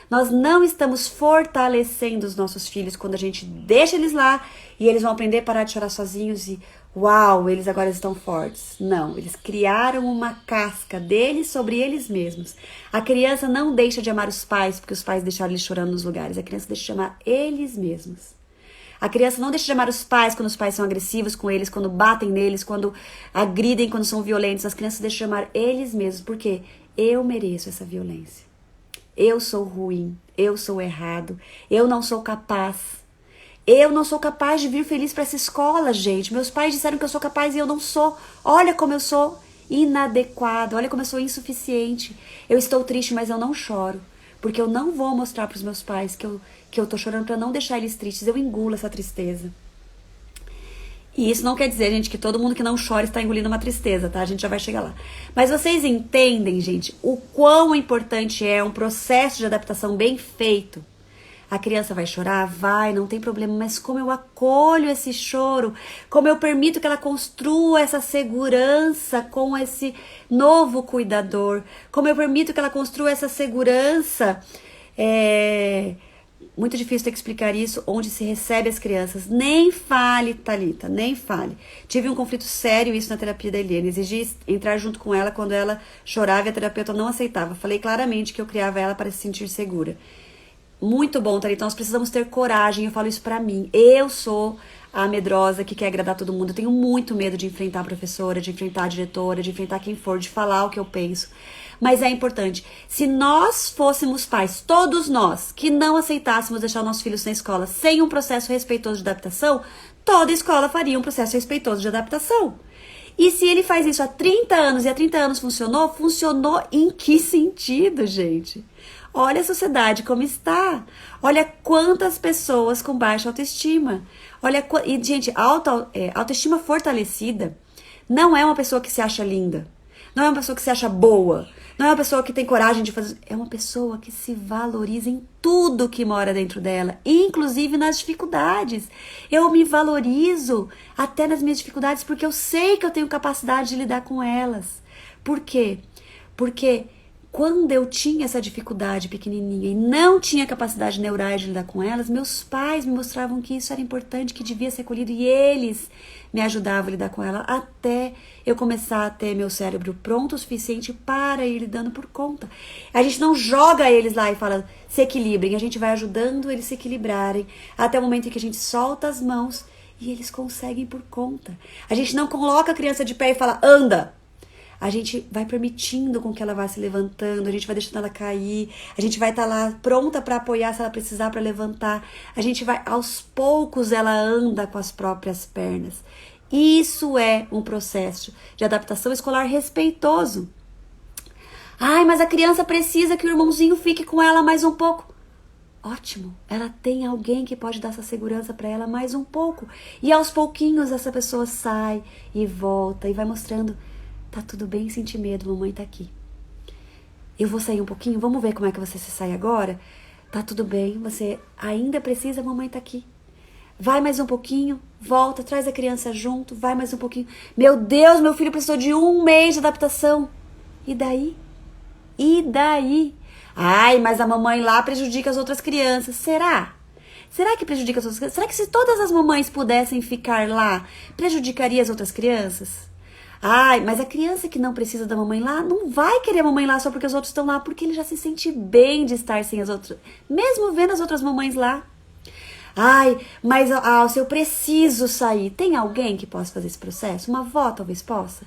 Nós não estamos fortalecendo os nossos filhos quando a gente deixa eles lá e eles vão aprender a parar de chorar sozinhos e uau, eles agora estão fortes. Não, eles criaram uma casca deles sobre eles mesmos. A criança não deixa de amar os pais porque os pais deixaram eles chorando nos lugares. A criança deixa de amar eles mesmos. A criança não deixa de amar os pais quando os pais são agressivos com eles, quando batem neles, quando agridem, quando são violentos. As crianças deixam de amar eles mesmos porque eu mereço essa violência. Eu sou ruim, eu sou errado, eu não sou capaz. Eu não sou capaz de vir feliz para essa escola, gente. Meus pais disseram que eu sou capaz e eu não sou. Olha como eu sou inadequado, olha como eu sou insuficiente. Eu estou triste, mas eu não choro. Porque eu não vou mostrar para os meus pais que eu tô chorando para não deixar eles tristes. Eu engulo essa tristeza. E isso não quer dizer, gente, que todo mundo que não chora está engolindo uma tristeza, tá? A gente já vai chegar lá. Mas vocês entendem, gente, o quão importante é um processo de adaptação bem feito. A criança vai chorar? Vai, não tem problema. Mas como eu acolho esse choro? Como eu permito que ela construa essa segurança com esse novo cuidador? Como eu permito que ela construa essa segurança? Muito difícil ter que explicar isso, onde se recebe as crianças. Nem fale, Thalita, nem fale. Tive um conflito sério isso na terapia da Eliane. Exigi entrar junto com ela quando ela chorava e a terapeuta não aceitava. Falei claramente que eu criava ela para se sentir segura. Muito bom, Thalita. Nós precisamos ter coragem. Eu falo isso pra mim. Eu sou a medrosa que quer agradar todo mundo. Eu tenho muito medo de enfrentar a professora, de enfrentar a diretora, de enfrentar quem for, de falar o que eu penso. Mas é importante. Se nós fôssemos pais, todos nós, que não aceitássemos deixar nossos filhos na escola sem um processo respeitoso de adaptação, toda escola faria um processo respeitoso de adaptação. E se ele faz isso há 30 anos e há 30 anos funcionou, funcionou em que sentido, gente? Olha a sociedade como está. Olha quantas pessoas com baixa autoestima. E, gente, autoestima fortalecida não é uma pessoa que se acha linda. Não é uma pessoa que se acha boa. Não é uma pessoa que tem coragem de fazer. É uma pessoa que se valoriza em tudo que mora dentro dela, inclusive nas dificuldades. Eu me valorizo até nas minhas dificuldades porque eu sei que eu tenho capacidade de lidar com elas. Por quê? Porque Quando eu tinha essa dificuldade pequenininha e não tinha capacidade neural de lidar com elas, meus pais me mostravam que isso era importante, que devia ser acolhido, e eles me ajudavam a lidar com ela até eu começar a ter meu cérebro pronto o suficiente para ir lidando por conta. A gente não joga eles lá e fala, se equilibrem, a gente vai ajudando eles se equilibrarem até o momento em que a gente solta as mãos e eles conseguem por conta. A gente não coloca a criança de pé e fala, anda! A gente vai permitindo com que ela vá se levantando, a gente vai deixando ela cair, a gente vai estar lá pronta para apoiar se ela precisar para levantar. A gente vai, aos poucos, ela anda com as próprias pernas. Isso é um processo de adaptação escolar respeitoso. Ai, mas a criança precisa que o irmãozinho fique com ela mais um pouco. Ótimo, ela tem alguém que pode dar essa segurança para ela mais um pouco. E aos pouquinhos essa pessoa sai e volta e vai mostrando, tá tudo bem sentir medo, mamãe tá aqui. Eu vou sair um pouquinho, vamos ver como é que você se sai agora? Tá tudo bem, você ainda precisa, mamãe tá aqui. Vai mais um pouquinho, volta, traz a criança junto, vai mais um pouquinho. Meu Deus, meu filho precisou de 1 mês de adaptação. E daí? E daí? Ai, mas a mamãe lá prejudica as outras crianças. Será? Será que prejudica as outras crianças? Será que se todas as mamães pudessem ficar lá, prejudicaria as outras crianças? Ai, mas a criança que não precisa da mamãe lá não vai querer a mamãe lá só porque os outros estão lá, porque ele já se sente bem de estar sem as outras, mesmo vendo as outras mamães lá. Ai, mas se eu preciso sair, tem alguém que possa fazer esse processo? Uma avó talvez possa?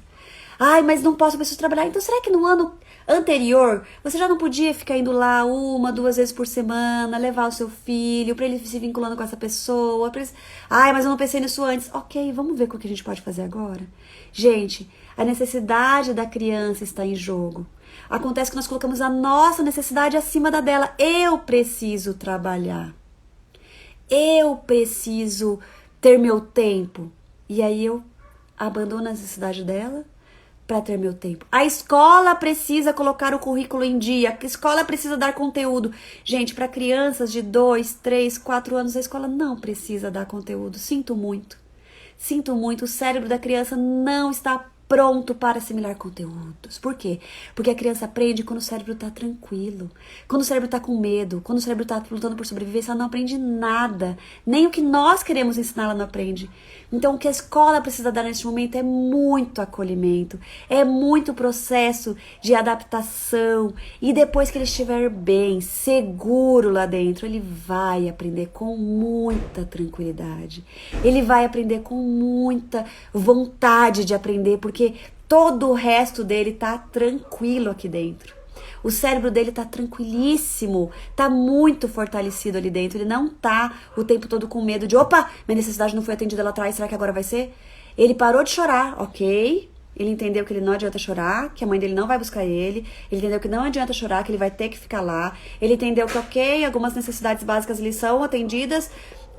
Ai, mas não posso, eu preciso trabalhar. Então será que no ano anterior você já não podia ficar indo lá 1, 2 vezes por semana, levar o seu filho, pra ele se vinculando com essa pessoa? Ai, mas eu não pensei nisso antes. Ok, vamos ver o que a gente pode fazer agora. Gente, a necessidade da criança está em jogo. Acontece que nós colocamos a nossa necessidade acima da dela. Eu preciso trabalhar. Eu preciso ter meu tempo. E aí eu abandono a necessidade dela para ter meu tempo. A escola precisa colocar o currículo em dia. A escola precisa dar conteúdo. Gente, para crianças de 2, 3, 4 anos, a escola não precisa dar conteúdo. Sinto muito. Sinto muito. O cérebro da criança não está pronto para assimilar conteúdos. Por quê? Porque a criança aprende quando o cérebro está tranquilo, quando o cérebro está com medo, quando o cérebro está lutando por sobrevivência, ela não aprende nada. Nem o que nós queremos ensinar ela não aprende. Então o que a escola precisa dar neste momento é muito acolhimento, é muito processo de adaptação. E depois que ele estiver bem, seguro lá dentro, ele vai aprender com muita tranquilidade. Ele vai aprender com muita vontade de aprender, porque todo o resto dele tá tranquilo aqui dentro. O cérebro dele tá tranquilíssimo, tá muito fortalecido ali dentro. Ele não tá o tempo todo com medo de, opa, minha necessidade não foi atendida lá atrás, será que agora vai ser? Ele parou de chorar, ok? Ele entendeu que ele não adianta chorar, que a mãe dele não vai buscar ele. Ele entendeu que não adianta chorar, que ele vai ter que ficar lá. Ele entendeu que, ok, algumas necessidades básicas ali são atendidas.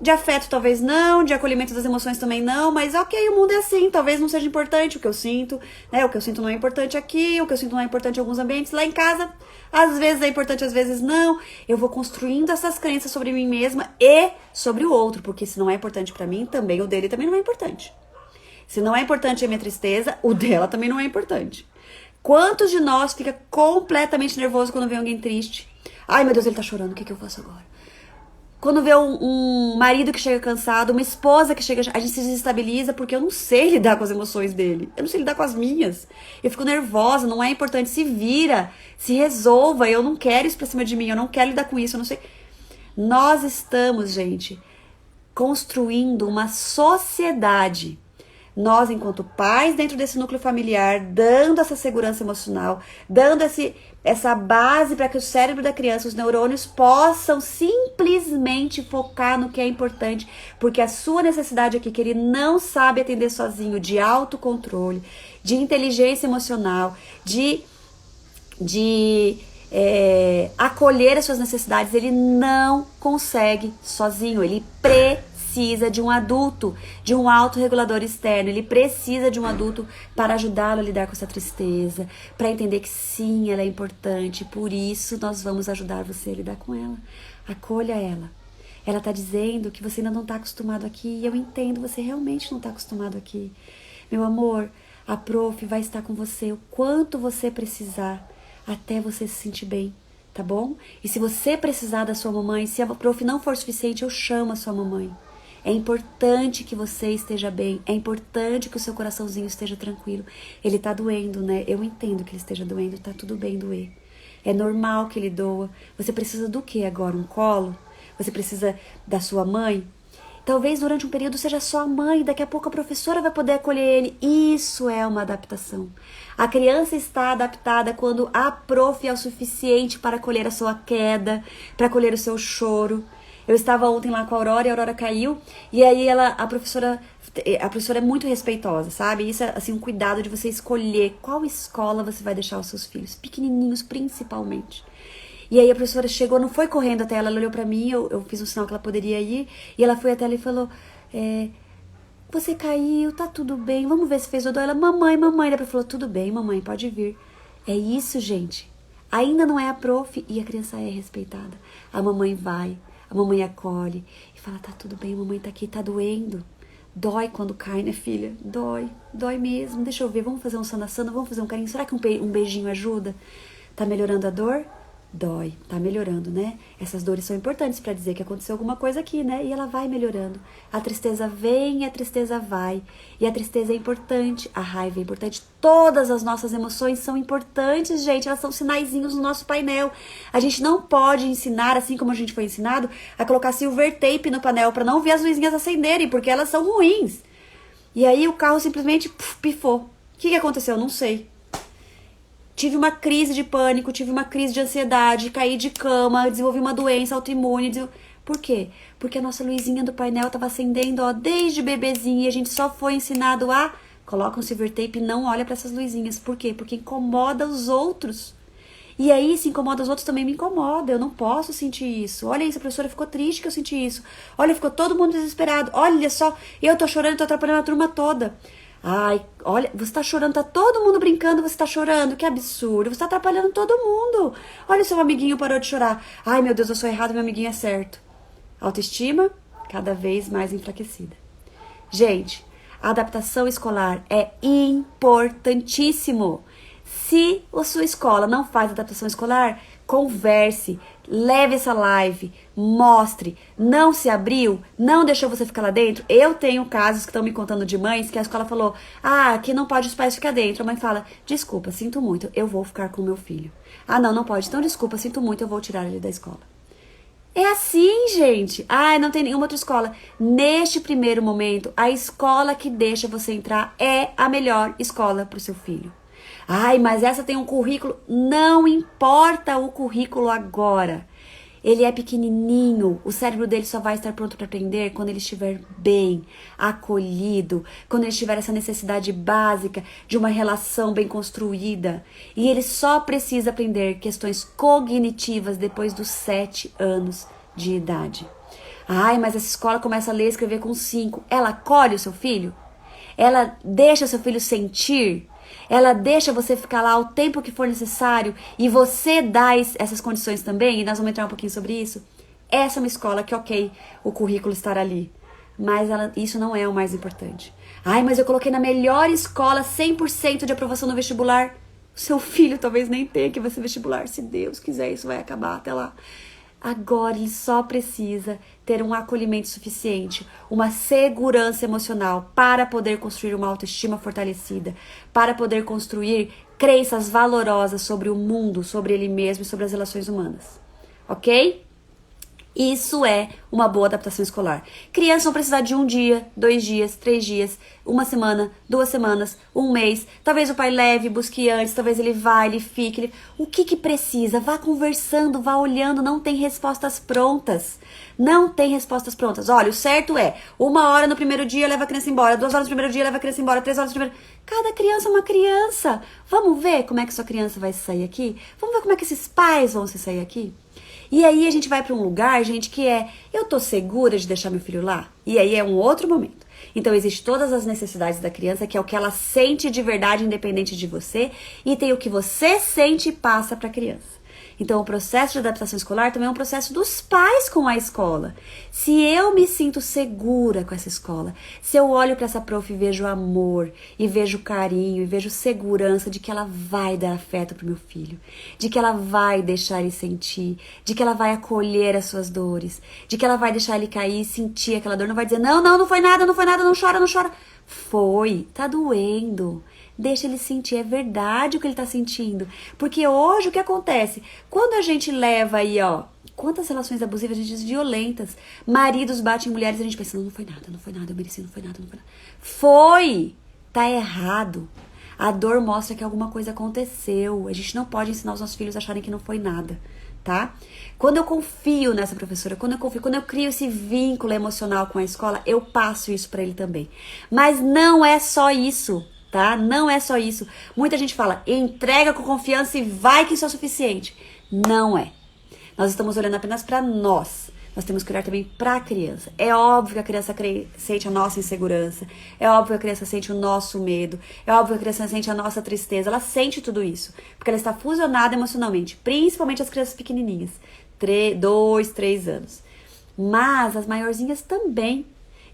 De afeto talvez não, de acolhimento das emoções também não, mas ok, o mundo é assim, talvez não seja importante o que eu sinto, né? O que eu sinto não é importante aqui, o que eu sinto não é importante em alguns ambientes, lá em casa, às vezes é importante, às vezes não. Eu vou construindo essas crenças sobre mim mesma e sobre o outro, porque se não é importante pra mim, também o dele também não é importante. Se não é importante a minha tristeza, o dela também não é importante. Quantos de nós fica completamente nervoso quando vê alguém triste? Ai, meu Deus, ele tá chorando, o que eu faço agora? Quando vê um marido que chega cansado, uma esposa que chega... A gente se desestabiliza porque eu não sei lidar com as emoções dele. Eu não sei lidar com as minhas. Eu fico nervosa, não é importante. Se vira, se resolva. Eu não quero isso pra cima de mim, eu não quero lidar com isso, eu não sei. Nós estamos, gente, construindo uma sociedade. Nós, enquanto pais, dentro desse núcleo familiar, dando essa segurança emocional, dando essa base para que o cérebro da criança, os neurônios, possam simplesmente focar no que é importante, porque a sua necessidade aqui, que ele não sabe atender sozinho, de autocontrole, de inteligência emocional, de acolher as suas necessidades, ele não consegue sozinho, ele precisa de um adulto, de um autorregulador externo. Ele precisa de um adulto para ajudá-lo a lidar com essa tristeza, para entender que sim, ela é importante, por isso nós vamos ajudar você a lidar com ela. Acolha ela. Ela tá dizendo que você ainda não tá acostumado aqui, e eu entendo, você realmente não tá acostumado aqui. Meu amor, a prof vai estar com você o quanto você precisar. até você se sentir bem, tá bom? E se você precisar da sua mamãe, se a prof não for suficiente, eu chamo a sua mamãe. É importante que você esteja bem, é importante que o seu coraçãozinho esteja tranquilo. Ele tá doendo, né? Eu entendo que ele esteja doendo, tá tudo bem doer. É normal que ele doa. Você precisa do que agora? Um colo? Você precisa da sua mãe? Talvez durante um período seja só a mãe, daqui a pouco a professora vai poder acolher ele. Isso é uma adaptação. A criança está adaptada quando a prof é o suficiente para acolher a sua queda, para acolher o seu choro. Eu estava ontem lá com a Aurora caiu, e aí a professora é muito respeitosa, sabe? Isso é assim, um cuidado de você escolher qual escola você vai deixar os seus filhos, pequenininhos principalmente. E aí a professora chegou, não foi correndo até ela, ela olhou pra mim, eu fiz um sinal que ela poderia ir, e ela foi até ela e falou, você caiu, tá tudo bem, vamos ver se fez o dor. Ela, mamãe, ela falou, tudo bem, mamãe, pode vir. É isso, gente. Ainda não é a prof e a criança é respeitada. A mamãe vai, a mamãe acolhe e fala, tá tudo bem, a mamãe tá aqui, tá doendo. Dói quando cai, né, filha? Dói mesmo. Deixa eu ver, vamos fazer um sana-sana, vamos fazer um carinho. Será que um beijinho ajuda? Tá melhorando a dor? Dói, tá melhorando, né? Essas dores são importantes pra dizer que aconteceu alguma coisa aqui, né? E ela vai melhorando. A tristeza vem e a tristeza vai. E a tristeza é importante, a raiva é importante. Todas as nossas emoções são importantes, gente. Elas são sinaizinhos no nosso painel. A gente não pode ensinar, assim como a gente foi ensinado, a colocar silver tape no painel pra não ver as luzinhas acenderem, porque elas são ruins. E aí o carro simplesmente pifou. O que aconteceu? Não sei. Tive uma crise de pânico, tive uma crise de ansiedade, caí de cama, desenvolvi uma doença autoimune. Por quê? Porque a nossa luzinha do painel estava acendendo, ó, desde bebezinho, e a gente só foi ensinado a coloca um silver tape e não olha para essas luzinhas. Por quê? Porque incomoda os outros. E aí, se incomoda os outros, também me incomoda. Eu não posso sentir isso. Olha isso, a professora ficou triste que eu senti isso. Olha, ficou todo mundo desesperado. Olha só, eu tô chorando, tô atrapalhando a turma toda. Ai, olha, você tá chorando, tá todo mundo brincando, você tá chorando, que absurdo, você tá atrapalhando todo mundo. Olha, seu amiguinho parou de chorar. Ai, meu Deus, eu sou errado, meu amiguinho é certo. Autoestima cada vez mais enfraquecida. Gente, a adaptação escolar é importantíssimo. Se a sua escola não faz adaptação escolar, converse, leve essa live, mostre, não se abriu, não deixou você ficar lá dentro. Eu tenho casos que estão me contando de mães que a escola falou, aqui não pode os pais ficar dentro. A mãe fala, desculpa, sinto muito, eu vou ficar com o meu filho. Não pode, então desculpa, sinto muito, eu vou tirar ele da escola. É assim, gente. Não tem nenhuma outra escola. Neste primeiro momento, a escola que deixa você entrar é a melhor escola para o seu filho. Mas essa tem um currículo. Não importa o currículo agora. Ele é pequenininho, o cérebro dele só vai estar pronto para aprender quando ele estiver bem, acolhido, quando ele tiver essa necessidade básica de uma relação bem construída. E ele só precisa aprender questões cognitivas depois dos 7 anos de idade. Mas essa escola começa a ler e escrever com 5. Ela acolhe o seu filho? Ela deixa o seu filho sentir? Ela deixa você ficar lá o tempo que for necessário e você dá essas condições também, e nós vamos entrar um pouquinho sobre isso. Essa é uma escola que, ok, o currículo estará ali, mas isso não é o mais importante. Mas eu coloquei na melhor escola, 100% de aprovação no vestibular. O seu filho talvez nem tenha que fazer vestibular, se Deus quiser, isso vai acabar até lá. Agora ele só precisa ter um acolhimento suficiente, uma segurança emocional para poder construir uma autoestima fortalecida, para poder construir crenças valorosas sobre o mundo, sobre ele mesmo e sobre as relações humanas. Ok? Isso é uma boa adaptação escolar. Crianças vão precisar de 1 dia, 2 dias, 3 dias, 1 semana, 2 semanas, 1 mês. Talvez o pai leve, busque antes, talvez ele vá, ele fique. O que precisa? Vá conversando, vá olhando, não tem respostas prontas. Não tem respostas prontas. Olha, o certo é 1 hora no primeiro dia leva a criança embora, 2 horas no primeiro dia leva a criança embora, 3 horas no primeiro... Cada criança é uma criança. Vamos ver como é que sua criança vai se sair aqui? Vamos ver como é que esses pais vão se sair aqui? E aí a gente vai para um lugar, gente, que eu tô segura de deixar meu filho lá? E aí é um outro momento. Então, existe todas as necessidades da criança, que é o que ela sente de verdade, independente de você, e tem o que você sente e passa para a criança. Então, o processo de adaptação escolar também é um processo dos pais com a escola. Se eu me sinto segura com essa escola, se eu olho para essa prof e vejo amor, e vejo carinho, e vejo segurança de que ela vai dar afeto pro meu filho, de que ela vai deixar ele sentir, de que ela vai acolher as suas dores, de que ela vai deixar ele cair e sentir aquela dor, não vai dizer, não foi nada, não chora, não chora. Foi, tá doendo. Deixa ele sentir, é verdade o que ele tá sentindo. Porque hoje o que acontece? Quando a gente leva aí, ó, quantas relações abusivas a gente diz violentas. Maridos batem em mulheres e a gente pensa, não foi nada, eu mereci, não foi nada. Foi! Tá errado. A dor mostra que alguma coisa aconteceu. A gente não pode ensinar os nossos filhos a acharem que não foi nada, tá? Quando eu confio nessa professora, quando eu crio esse vínculo emocional com a escola, eu passo isso pra ele também. Mas não é só isso. Tá? Não é só isso. Muita gente fala, entrega com confiança e vai que isso é o suficiente. Não é. Nós estamos olhando apenas para nós. Nós temos que olhar também para a criança. É óbvio que a criança sente a nossa insegurança. É óbvio que a criança sente o nosso medo. É óbvio que a criança sente a nossa tristeza. Ela sente tudo isso. Porque ela está fusionada emocionalmente. Principalmente as crianças pequenininhas. 2, 3 anos. Mas as maiorzinhas também.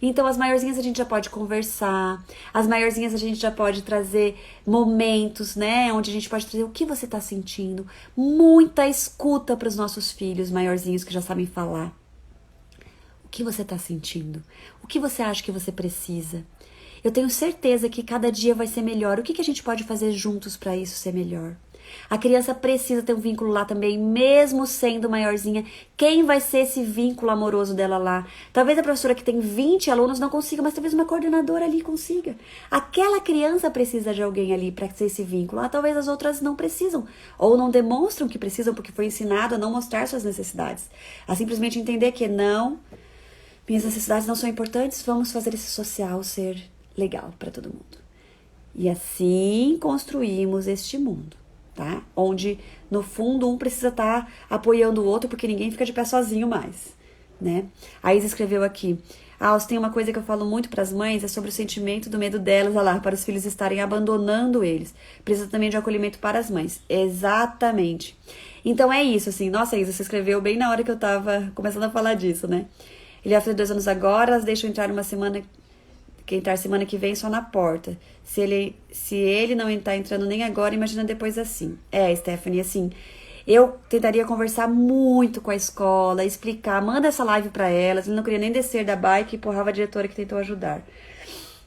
Então, as maiorzinhas a gente já pode conversar, as maiorzinhas a gente já pode trazer momentos, né? Onde a gente pode trazer o que você tá sentindo. Muita escuta para os nossos filhos maiorzinhos que já sabem falar. O que você tá sentindo? O que você acha que você precisa? Eu tenho certeza que cada dia vai ser melhor. O que a gente pode fazer juntos para isso ser melhor? A criança precisa ter um vínculo lá também, mesmo sendo maiorzinha. Quem vai ser esse vínculo amoroso dela lá? Talvez a professora que tem 20 alunos não consiga, mas talvez uma coordenadora ali consiga. Aquela criança precisa de alguém ali para ser esse vínculo. Talvez as outras não precisam, ou não demonstram que precisam porque foi ensinado a não mostrar suas necessidades. A simplesmente entender que não, minhas necessidades não são importantes, vamos fazer esse social ser legal para todo mundo. E assim construímos este mundo. Tá? Onde, no fundo, um precisa estar apoiando o outro porque ninguém fica de pé sozinho mais, né? A Isa escreveu aqui, tem uma coisa que eu falo muito para as mães, é sobre o sentimento do medo delas, para os filhos estarem abandonando eles. Precisa também de acolhimento para as mães. Exatamente. Então é isso, assim, nossa, Isa, você escreveu bem na hora que eu tava começando a falar disso, né? Ele vai fazer 2 anos agora, elas deixam entrar uma semana... Quem entrar semana que vem só na porta. Se ele não tá entrando nem agora, imagina depois assim. Stephanie, assim, eu tentaria conversar muito com a escola, explicar, manda essa live pra elas. Ele não queria nem descer da bike e empurrava a diretora que tentou ajudar.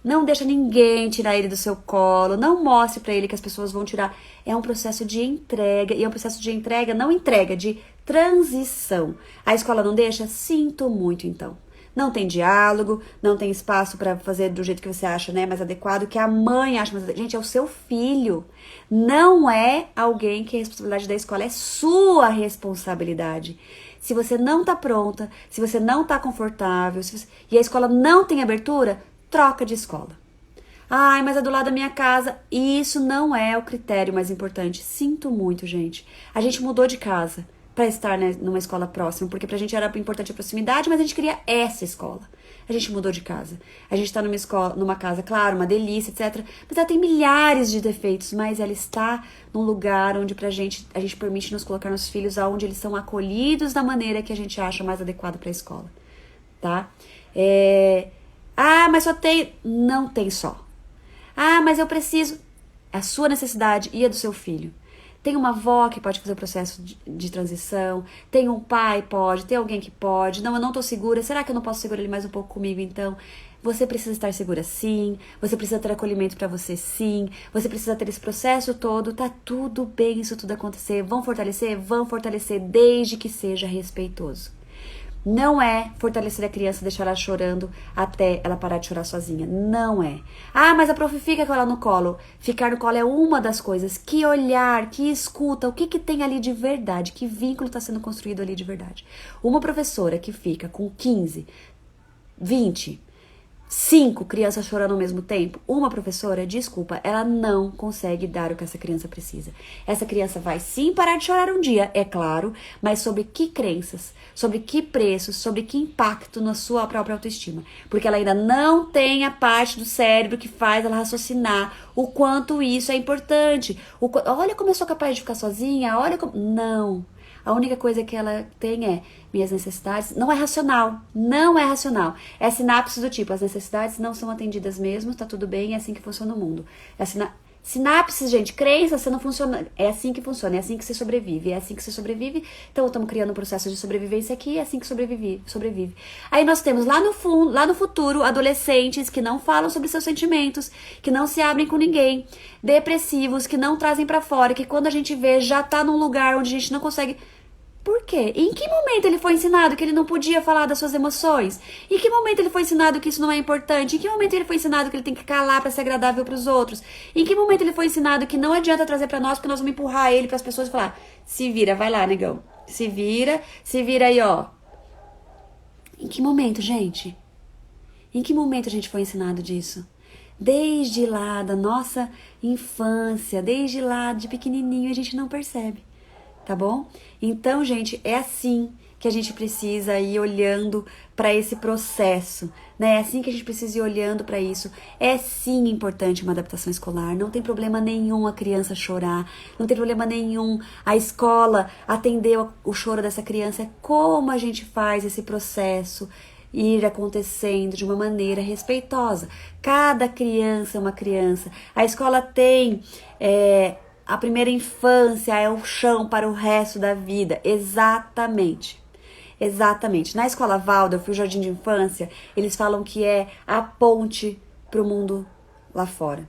Não deixa ninguém tirar ele do seu colo, não mostre pra ele que as pessoas vão tirar. É um processo de entrega, e é um processo de entrega, não entrega, de transição. A escola não deixa? Sinto muito, então. Não tem diálogo, não tem espaço para fazer do jeito que você acha, né, mais adequado, que a mãe acha mais adequado. Gente, é o seu filho. Não é alguém que é responsabilidade da escola, é sua responsabilidade. Se você não tá pronta, se você não tá confortável, e a escola não tem abertura, troca de escola. Mas é do lado da minha casa. Isso não é o critério mais importante. Sinto muito, gente. A gente mudou de casa para estar, né, numa escola próxima, porque pra gente era importante a proximidade, mas a gente queria essa escola. A gente mudou de casa. A gente tá numa escola, numa casa, claro, uma delícia, etc. Mas ela tem milhares de defeitos, mas ela está num lugar onde a gente permite nos colocar nos filhos aonde eles são acolhidos da maneira que a gente acha mais adequada pra escola, tá? Mas só tem... Não tem só. Mas eu preciso... A sua necessidade e a do seu filho. Tem uma avó que pode fazer o processo de transição, tem um pai pode, tem alguém que pode. Não, eu não tô segura, será que eu não posso segurar ele mais um pouco comigo então? Você precisa estar segura sim, você precisa ter acolhimento pra você sim, você precisa ter esse processo todo, tá tudo bem isso tudo acontecer. Vão fortalecer? Vão fortalecer, desde que seja respeitoso. Não é fortalecer a criança, deixar ela chorando até ela parar de chorar sozinha. Não é. Mas a prof fica com ela no colo. Ficar no colo é uma das coisas. Que olhar, que escuta, o que tem ali de verdade, que vínculo está sendo construído ali de verdade. Uma professora que fica com 15, 20, 5 crianças chorando ao mesmo tempo, uma professora, desculpa, ela não consegue dar o que essa criança precisa. Essa criança vai sim parar de chorar um dia, é claro, mas sobre que crenças, sobre que preços, sobre que impacto na sua própria autoestima. Porque ela ainda não tem a parte do cérebro que faz ela raciocinar o quanto isso é importante. Olha como eu sou capaz de ficar sozinha, olha como... Não. A única coisa que ela tem é minhas necessidades. Não é racional. Não é racional. É sinapse do tipo, as necessidades não são atendidas mesmo, tá tudo bem, é assim que funciona o mundo. É sinapses, gente, crença, você não funciona. É assim que funciona, é assim que você sobrevive. É assim que você sobrevive. Então, estamos criando um processo de sobrevivência aqui, é assim que sobrevive. Aí nós temos lá no fundo, lá no futuro, adolescentes que não falam sobre seus sentimentos, que não se abrem com ninguém, depressivos, que não trazem pra fora, que quando a gente vê, já tá num lugar onde a gente não consegue. Por quê? Em que momento ele foi ensinado que ele não podia falar das suas emoções? Em que momento ele foi ensinado que isso não é importante? Em que momento ele foi ensinado que ele tem que calar para ser agradável para os outros? Em que momento ele foi ensinado que não adianta trazer para nós, porque nós vamos empurrar ele para as pessoas e falar: se vira, vai lá, negão. Se vira aí, ó. Em que momento, gente? Em que momento a gente foi ensinado disso? Desde lá da nossa infância, desde lá de pequenininho, a gente não percebe. Tá bom? Então, gente, é assim que a gente precisa ir olhando para esse processo, né? É assim que a gente precisa ir olhando para isso. É sim importante uma adaptação escolar, não tem problema nenhum a criança chorar, não tem problema nenhum a escola atender o choro dessa criança. É como a gente faz esse processo ir acontecendo de uma maneira respeitosa. Cada criança é uma criança. A escola tem a primeira infância é o chão para o resto da vida. Exatamente. Exatamente. Na escola Waldorf, o jardim de infância, eles falam que é a ponte para o mundo lá fora.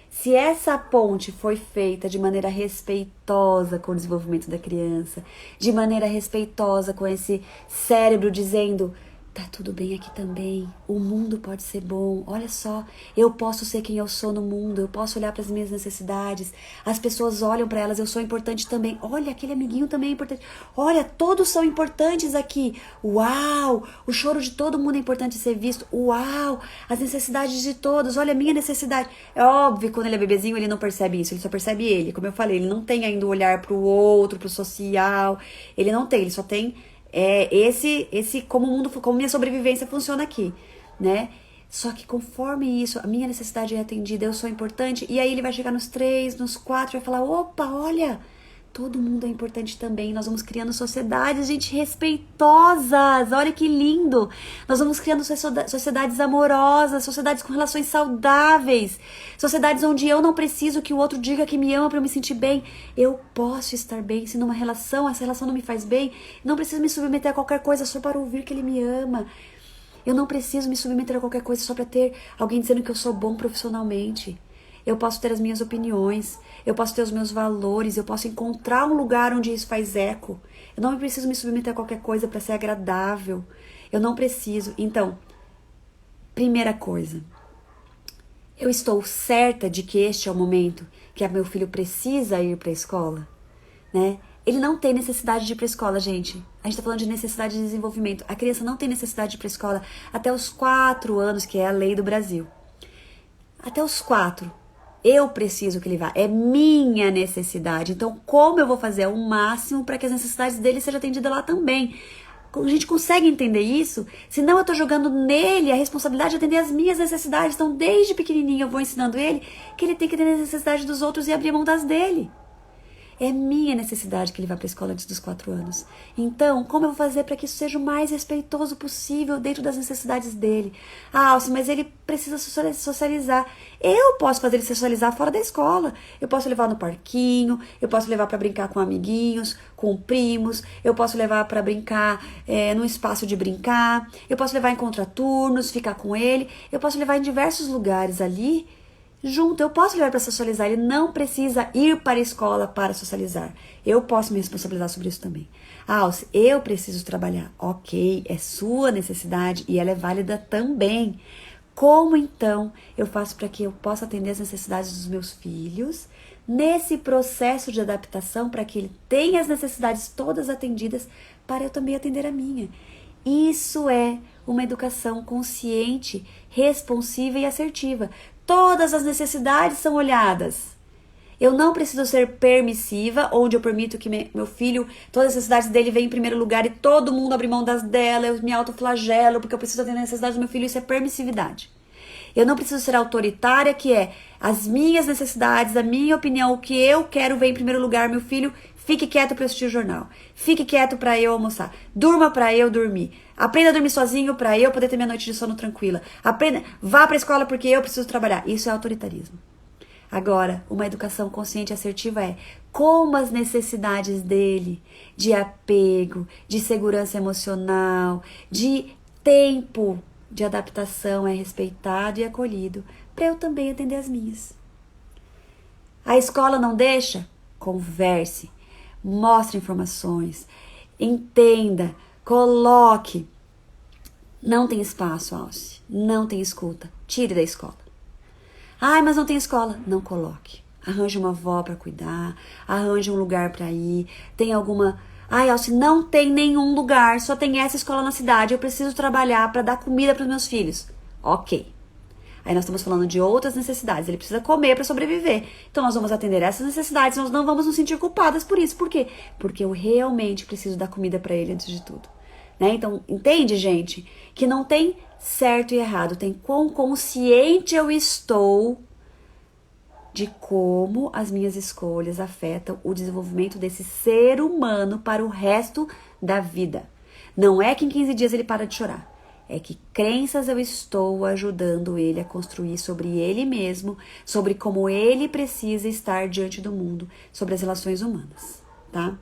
Se essa ponte foi feita de maneira respeitosa com o desenvolvimento da criança, de maneira respeitosa com esse cérebro dizendo: tá tudo bem aqui também, o mundo pode ser bom, olha só, eu posso ser quem eu sou no mundo, eu posso olhar para as minhas necessidades, as pessoas olham para elas, eu sou importante também, olha, aquele amiguinho também é importante, olha, todos são importantes aqui, uau, o choro de todo mundo é importante ser visto, uau, as necessidades de todos, olha a minha necessidade. É óbvio que quando ele é bebezinho ele não percebe isso, ele só percebe ele, como eu falei, ele não tem ainda o olhar para o outro, para o social, ele não tem, ele só tem esse como o mundo, como minha sobrevivência funciona aqui, né? Só que conforme isso, a minha necessidade é atendida, eu sou importante, e aí ele vai chegar nos 3, nos 4, vai falar: opa, olha, todo mundo é importante também. Nós vamos criando sociedades, gente, respeitosas. Olha que lindo. Nós vamos criando sociedades amorosas, sociedades com relações saudáveis, sociedades onde eu não preciso que o outro diga que me ama para eu me sentir bem. Eu posso estar bem. Se numa relação, essa relação não me faz bem, não preciso me submeter a qualquer coisa só para ouvir que ele me ama. Eu não preciso me submeter a qualquer coisa só para ter alguém dizendo que eu sou bom profissionalmente. Eu posso ter as minhas opiniões, eu posso ter os meus valores, eu posso encontrar um lugar onde isso faz eco. Eu não preciso me submeter a qualquer coisa para ser agradável. Eu não preciso. Então, primeira coisa, eu estou certa de que este é o momento que meu filho precisa ir para a escola, né? Ele não tem necessidade de ir para a escola, gente. A gente está falando de necessidade de desenvolvimento. A criança não tem necessidade de ir para a escola até os 4 anos, que é a lei do Brasil. Até os 4. Eu preciso que ele vá. É minha necessidade. Então, como eu vou fazer o máximo para que as necessidades dele sejam atendidas lá também? A gente consegue entender isso? Senão eu estou jogando nele a responsabilidade de atender as minhas necessidades. Então, desde pequenininho eu vou ensinando ele que ele tem que atender as necessidades dos outros e abrir mão das dele. É minha necessidade que ele vá para a escola antes dos 4 anos. Então, como eu vou fazer para que isso seja o mais respeitoso possível dentro das necessidades dele? Ah, Alce, mas ele precisa socializar. Eu posso fazer ele socializar fora da escola. Eu posso levar no parquinho, eu posso levar para brincar com amiguinhos, com primos, eu posso levar para brincar num espaço de brincar, eu posso levar em contraturnos, ficar com ele, eu posso levar em diversos lugares ali, junto, eu posso levar para socializar. Ele não precisa ir para a escola para socializar. Eu posso me responsabilizar sobre isso também. Alce, eu preciso trabalhar. Ok, é sua necessidade e ela é válida também. Como então eu faço para que eu possa atender as necessidades dos meus filhos nesse processo de adaptação, para que ele tenha as necessidades todas atendidas, para eu também atender a minha? Isso é uma educação consciente, responsiva e assertiva. Todas as necessidades são olhadas. Eu não preciso ser permissiva, onde eu permito que meu filho, todas as necessidades dele venham em primeiro lugar e todo mundo abre mão das dela, eu me autoflagelo porque eu preciso atender as necessidades do meu filho. Isso é permissividade. Eu não preciso ser autoritária, que é as minhas necessidades, a minha opinião, o que eu quero vem em primeiro lugar. Meu filho Fique quieto para eu assistir o jornal. Fique quieto para eu almoçar. Durma para eu dormir. Aprenda a dormir sozinho para eu poder ter minha noite de sono tranquila. Aprenda, vá para a escola porque eu preciso trabalhar. Isso é autoritarismo. Agora, uma educação consciente e assertiva é como as necessidades dele de apego, de segurança emocional, de tempo de adaptação é respeitado e acolhido, para eu também atender as minhas. A escola não deixa? Converse, mostre informações, entenda, coloque. Não tem espaço, Alce, não tem escuta, tire da escola. Ai, mas não tem escola. Não coloque. Arranje uma avó para cuidar, arranje um lugar para ir, tem alguma... Ai, Alce, não tem nenhum lugar, só tem essa escola na cidade, eu preciso trabalhar para dar comida para os meus filhos. Ok. Aí nós estamos falando de outras necessidades, ele precisa comer para sobreviver. Então nós vamos atender essas necessidades, nós não vamos nos sentir culpadas por isso. Por quê? Porque eu realmente preciso dar comida para ele antes de tudo. Né? Então, entende, gente? Que não tem certo e errado, tem quão consciente eu estou de como as minhas escolhas afetam o desenvolvimento desse ser humano para o resto da vida. Não é que em 15 dias ele para de chorar. É que crenças eu estou ajudando ele a construir sobre ele mesmo, sobre como ele precisa estar diante do mundo, sobre as relações humanas, tá?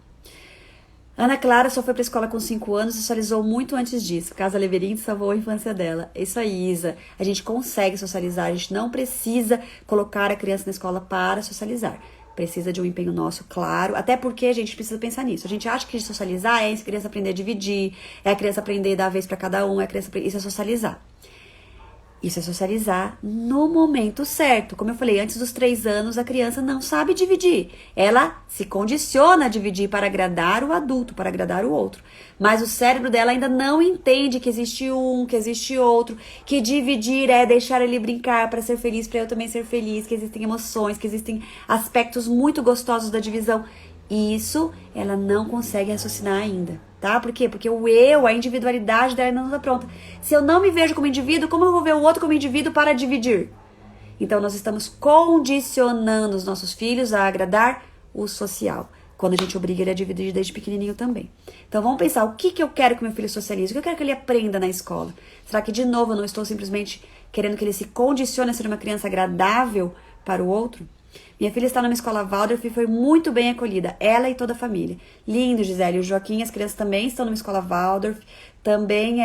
Ana Clara só foi para a escola com 5 anos e socializou muito antes disso. Casa Leverinho salvou a infância dela. É isso aí, Isa. A gente consegue socializar, a gente não precisa colocar a criança na escola para socializar. Precisa de um empenho nosso, claro. Até porque a gente precisa pensar nisso. A gente acha que socializar é a criança aprender a dividir, é a criança aprender a dar a vez para cada um, isso é socializar. Isso é socializar no momento certo. Como eu falei, antes dos 3 anos, a criança não sabe dividir. Ela se condiciona a dividir para agradar o adulto, para agradar o outro. Mas o cérebro dela ainda não entende que existe um, que existe outro, que dividir é deixar ele brincar para ser feliz, para eu também ser feliz, que existem emoções, que existem aspectos muito gostosos da divisão. Isso ela não consegue raciocinar ainda, tá? Por quê? Porque o eu, a individualidade dela ainda não está pronta. Se eu não me vejo como indivíduo, como eu vou ver o outro como indivíduo para dividir? Então, nós estamos condicionando os nossos filhos a agradar o social, quando a gente obriga ele a dividir desde pequenininho também. Então, vamos pensar, o que eu quero que meu filho socialize? O que eu quero que ele aprenda na escola? Será que, de novo, eu não estou simplesmente querendo que ele se condicione a ser uma criança agradável para o outro? Minha filha está numa escola Waldorf e foi muito bem acolhida, ela e toda a família. Lindo, Gisele. O Joaquim e as crianças também estão numa escola Waldorf, também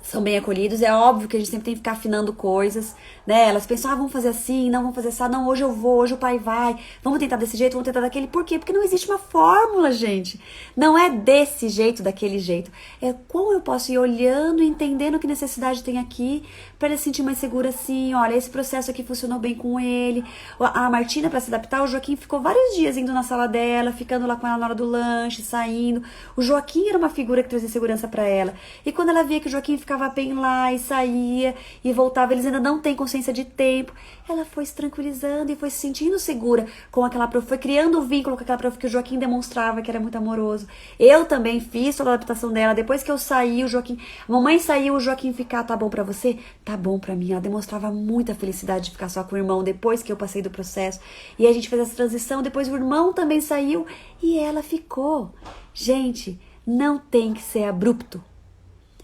são bem acolhidos. É óbvio que a gente sempre tem que ficar afinando coisas, né? Elas pensam, vamos fazer assim, não, vamos fazer assim, não, hoje eu vou, hoje o pai vai, vamos tentar desse jeito, vamos tentar daquele. Por quê? Porque não existe uma fórmula, gente. Não é desse jeito, daquele jeito. É como eu posso ir olhando e entendendo que necessidade tem aqui, para ele se sentir mais seguro assim. Olha, esse processo aqui funcionou bem com ele. A Martina, para se adaptar, o Joaquim ficou vários dias indo na sala dela, ficando lá com ela na hora do lanche, saindo. O Joaquim era uma figura que trazia segurança para ela. E quando ela via que o Joaquim ficava bem lá e saía e voltava, eles ainda não têm consciência de tempo, ela foi se tranquilizando e foi se sentindo segura com aquela prof, foi criando um vínculo com aquela prof que o Joaquim demonstrava que era muito amoroso. Eu também fiz toda a adaptação dela. Depois que eu saí, o Joaquim, a mamãe saiu, o Joaquim ficar, tá bom pra você? Tá bom pra mim. Ela demonstrava muita felicidade de ficar só com o irmão depois que eu passei do processo. E a gente fez essa transição, depois o irmão também saiu e ela ficou. Gente, não tem que ser abrupto.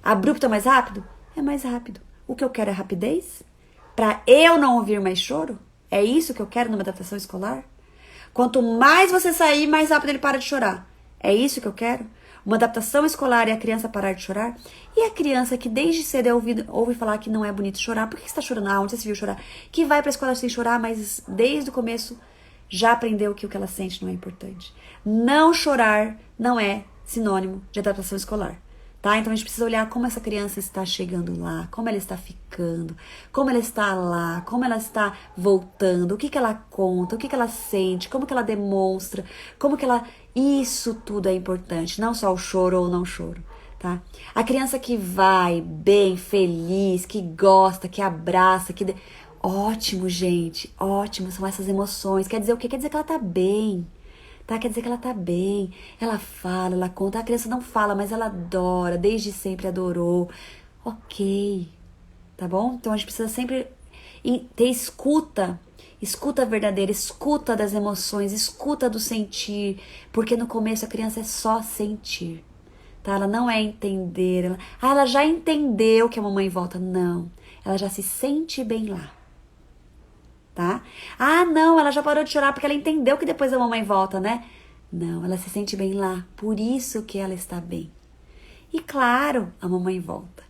Abrupto é mais rápido? É mais rápido. O que eu quero é rapidez? Pra eu não ouvir mais choro? É isso que eu quero numa adaptação escolar? Quanto mais você sair, mais rápido ele para de chorar. É isso que eu quero? Uma adaptação escolar e a criança parar de chorar? E a criança que desde cedo ouve falar que não é bonito chorar, por que você está chorando? Onde você se viu chorar? Que vai pra escola sem chorar, mas desde o começo já aprendeu que o que ela sente não é importante. Não chorar não é sinônimo de adaptação escolar. Tá? Então a gente precisa olhar como essa criança está chegando lá, como ela está ficando, como ela está lá, como ela está voltando, o que ela conta, o que ela sente, como que ela demonstra, como que ela... Isso tudo é importante, não só o choro ou não choro, tá? A criança que vai bem, feliz, que gosta, que abraça, que... Ótimo, gente, ótimo, são essas emoções. Quer dizer o quê? Quer dizer que ela tá bem. Tá? Quer dizer que ela tá bem, ela fala, ela conta. A criança não fala, mas ela adora, desde sempre adorou. Ok, tá bom? Então a gente precisa sempre ter escuta Escuta a verdadeira, escuta das emoções, escuta do sentir, porque no começo a criança é só sentir, tá? Ela não é entender, ela já entendeu que a mamãe volta, não, ela já se sente bem lá, tá? Ah, não, ela já parou de chorar porque ela entendeu que depois a mamãe volta, né? Não, ela se sente bem lá, por isso que ela está bem. E claro, a mamãe volta.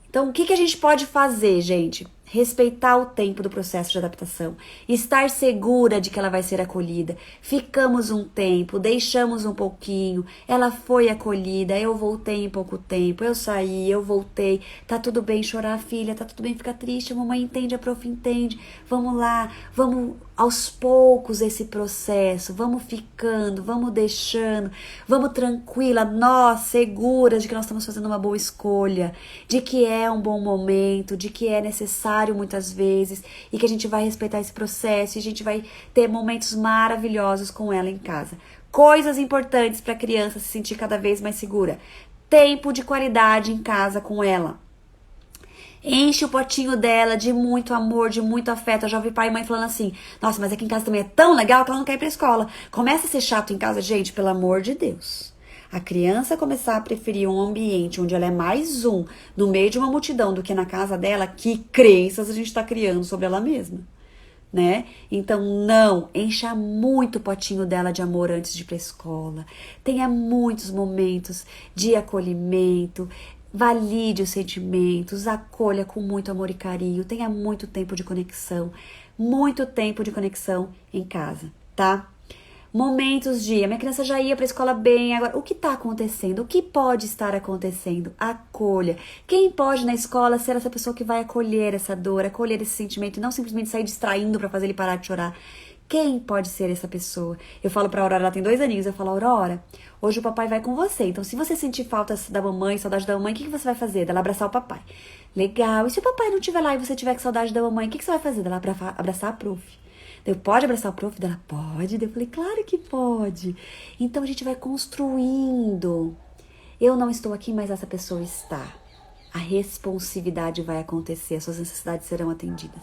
Então, o que a gente pode fazer, gente? Respeitar o tempo do processo de adaptação, estar segura de que ela vai ser acolhida. Ficamos um tempo, deixamos um pouquinho, ela foi acolhida, eu voltei em pouco tempo, eu saí, eu voltei, tá tudo bem chorar, filha, tá tudo bem ficar triste, a mamãe entende, a prof entende, vamos lá, vamos aos poucos esse processo, vamos ficando, vamos deixando, vamos tranquila, nós seguras de que nós estamos fazendo uma boa escolha, de que é um bom momento, de que é necessário muitas vezes e que a gente vai respeitar esse processo e a gente vai ter momentos maravilhosos com ela em casa. Coisas importantes para a criança se sentir cada vez mais segura. Tempo de qualidade em casa com ela. Enche o potinho dela de muito amor, de muito afeto. Eu já ouvi pai e mãe falando assim, nossa, mas aqui em casa também é tão legal que ela não quer ir pra escola. Começa a ser chato em casa, gente, pelo amor de Deus. A criança começar a preferir um ambiente onde ela é mais um, no meio de uma multidão, do que na casa dela, que crenças a gente está criando sobre ela mesma, né? Então, não, encha muito o potinho dela de amor antes de ir pra escola. Tenha muitos momentos de acolhimento, valide os sentimentos, acolha com muito amor e carinho, tenha muito tempo de conexão em casa, tá? Momentos de, a minha criança já ia para a escola bem, agora o que está acontecendo? O que pode estar acontecendo? Acolha. Quem pode na escola ser essa pessoa que vai acolher essa dor, acolher esse sentimento e não simplesmente sair distraindo para fazer ele parar de chorar? Quem pode ser essa pessoa? Eu falo pra Aurora, ela tem 2 aninhos, eu falo, Aurora, hoje o papai vai com você, então se você sentir falta da mamãe, saudade da mamãe, o que você vai fazer? Dela abraçar o papai. Legal, e se o papai não estiver lá e você tiver com saudade da mamãe, o que você vai fazer? Dela abraçar a prof. Eu, pode abraçar o prof? Dela, pode. Eu falei, claro que pode. Então a gente vai construindo. Eu não estou aqui, mas essa pessoa está. A responsividade vai acontecer, as suas necessidades serão atendidas.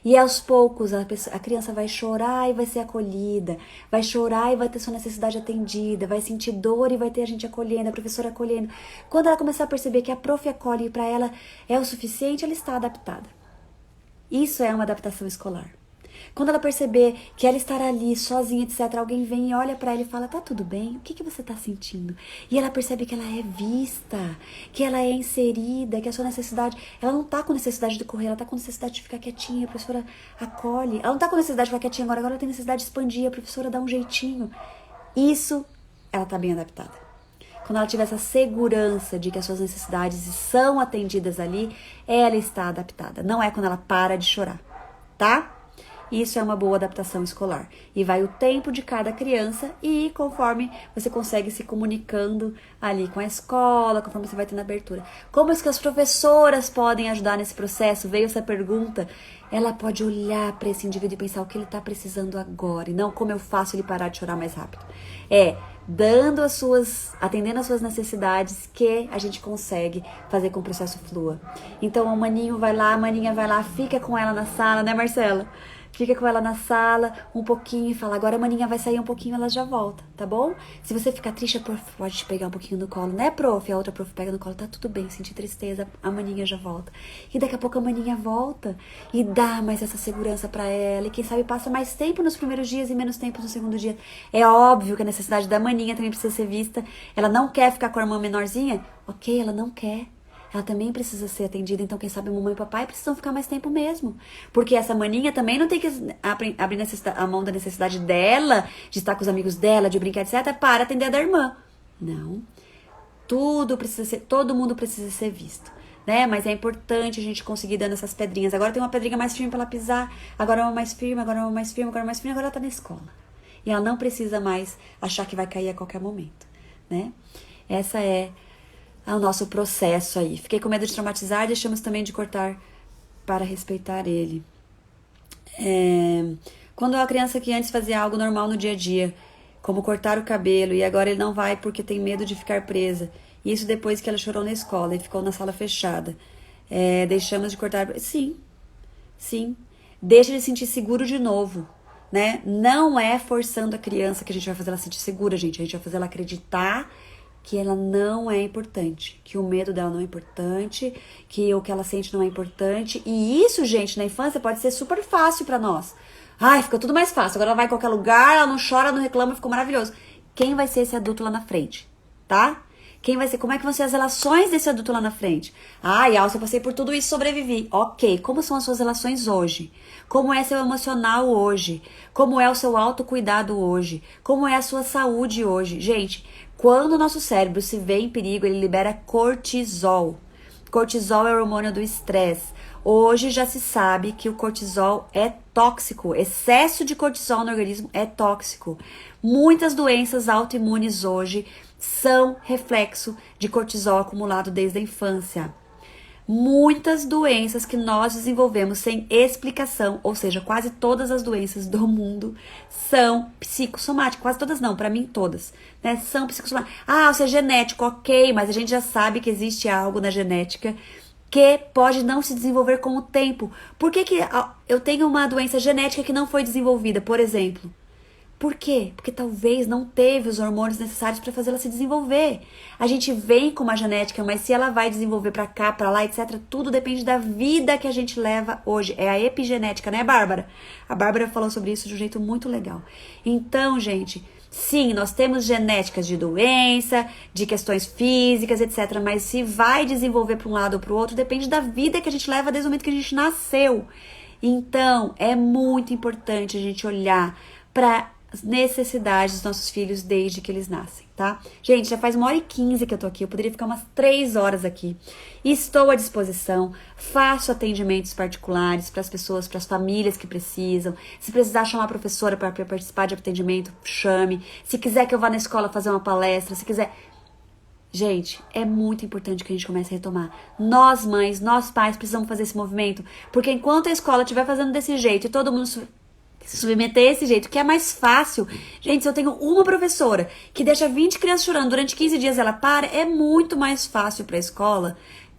E aos poucos a criança vai chorar e vai ser acolhida, vai chorar e vai ter sua necessidade atendida, vai sentir dor e vai ter a gente acolhendo, a professora acolhendo. Quando ela começar a perceber que a prof acolhe e para ela é o suficiente, ela está adaptada. Isso é uma adaptação escolar. Quando ela perceber que ela estará ali sozinha, etc., alguém vem e olha pra ela e fala, tá tudo bem? O que você tá sentindo? E ela percebe que ela é vista, que ela é inserida, que a sua necessidade, ela não tá com necessidade de correr, ela tá com necessidade de ficar quietinha, a professora acolhe. Ela não tá com necessidade de ficar quietinha agora ela tem necessidade de expandir, a professora dá um jeitinho. Isso, ela tá bem adaptada. Quando ela tiver essa segurança de que as suas necessidades são atendidas ali, ela está adaptada. Não é quando ela para de chorar, tá? Isso é uma boa adaptação escolar. E vai o tempo de cada criança e conforme você consegue se comunicando ali com a escola, conforme você vai tendo abertura. Como é que as professoras podem ajudar nesse processo? Veio essa pergunta. Ela pode olhar para esse indivíduo e pensar o que ele está precisando agora. E não como eu faço ele parar de chorar mais rápido. Atendendo as suas necessidades que a gente consegue fazer com que o processo flua. Então a maninha vai lá, fica com ela na sala, né, Marcela? Fica com ela na sala um pouquinho e fala, agora a maninha vai sair um pouquinho, ela já volta, tá bom? Se você ficar triste, a prof pode te pegar um pouquinho no colo, né, prof? A outra prof pega no colo, tá tudo bem, senti tristeza, a maninha já volta. E daqui a pouco a maninha volta e dá mais essa segurança pra ela. E quem sabe passa mais tempo nos primeiros dias e menos tempo no segundo dia. É óbvio que a necessidade da maninha também precisa ser vista. Ela não quer ficar com a irmã menorzinha? Ok, ela não quer. Ela também precisa ser atendida, então quem sabe mamãe e papai precisam ficar mais tempo mesmo. Porque essa maninha também não tem que abrir a mão da necessidade dela, de estar com os amigos dela, de brincar, etc., para atender a da irmã. Não. Todo mundo precisa ser visto, né? Mas é importante a gente conseguir dando essas pedrinhas. Agora tem uma pedrinha mais firme para ela pisar, agora uma mais firme, agora uma mais firme, agora uma mais firme, agora ela tá na escola. E ela não precisa mais achar que vai cair a qualquer momento, né? Essa é o nosso processo aí. Fiquei com medo de traumatizar, deixamos também de cortar para respeitar ele. Quando a criança que antes fazia algo normal no dia a dia, como cortar o cabelo, e agora ele não vai porque tem medo de ficar presa. Isso depois que ela chorou na escola e ficou na sala fechada. Deixamos de cortar... Sim. Deixa ele sentir seguro de novo, né? Não é forçando a criança que a gente vai fazer ela sentir segura, gente. A gente vai fazer ela acreditar que ela não é importante, que o medo dela não é importante, que o que ela sente não é importante. E isso, gente, na infância pode ser super fácil pra nós. Ai, fica tudo mais fácil. Agora ela vai em qualquer lugar, ela não chora, não reclama, ficou maravilhoso. Quem vai ser esse adulto lá na frente, tá? Quem vai ser? Como é que vão ser as relações desse adulto lá na frente? Ai, Alcia, eu passei por tudo isso e sobrevivi. Ok, como são as suas relações hoje? Como é seu emocional hoje? Como é o seu autocuidado hoje? Como é a sua saúde hoje? Gente, quando o nosso cérebro se vê em perigo, ele libera cortisol. Cortisol é o hormônio do estresse. Hoje já se sabe que o cortisol é tóxico. Excesso de cortisol no organismo é tóxico. Muitas doenças autoimunes hoje são reflexo de cortisol acumulado desde a infância. Muitas doenças que nós desenvolvemos sem explicação, ou seja, quase todas as doenças do mundo são psicossomáticas. Quase todas não, para mim todas, né? São psicossomáticas. Ah, você é genético, ok, mas a gente já sabe que existe algo na genética que pode não se desenvolver com o tempo. Por que eu tenho uma doença genética que não foi desenvolvida, por exemplo? Por quê? Porque talvez não teve os hormônios necessários para fazer ela se desenvolver. A gente vem com uma genética, mas se ela vai desenvolver para cá, para lá, etc., tudo depende da vida que a gente leva hoje. É a epigenética, né, Bárbara? A Bárbara falou sobre isso de um jeito muito legal. Então, gente, sim, nós temos genéticas de doença, de questões físicas, etc., mas se vai desenvolver para um lado ou para o outro, depende da vida que a gente leva desde o momento que a gente nasceu. Então, é muito importante a gente olhar para as necessidades dos nossos filhos desde que eles nascem, tá? Gente, já faz 1h15 que eu tô aqui, eu poderia ficar umas 3 horas aqui. Estou à disposição, faço atendimentos particulares para as pessoas, para as famílias que precisam. Se precisar chamar a professora para participar de atendimento, chame. Se quiser que eu vá na escola fazer uma palestra, se quiser... Gente, é muito importante que a gente comece a retomar. Nós, mães, nós pais, precisamos fazer esse movimento, porque enquanto a escola estiver fazendo desse jeito e todo mundo se submeter a esse jeito, que é mais fácil. Gente, se eu tenho uma professora que deixa 20 crianças chorando durante 15 dias, ela para, é muito mais fácil para a escola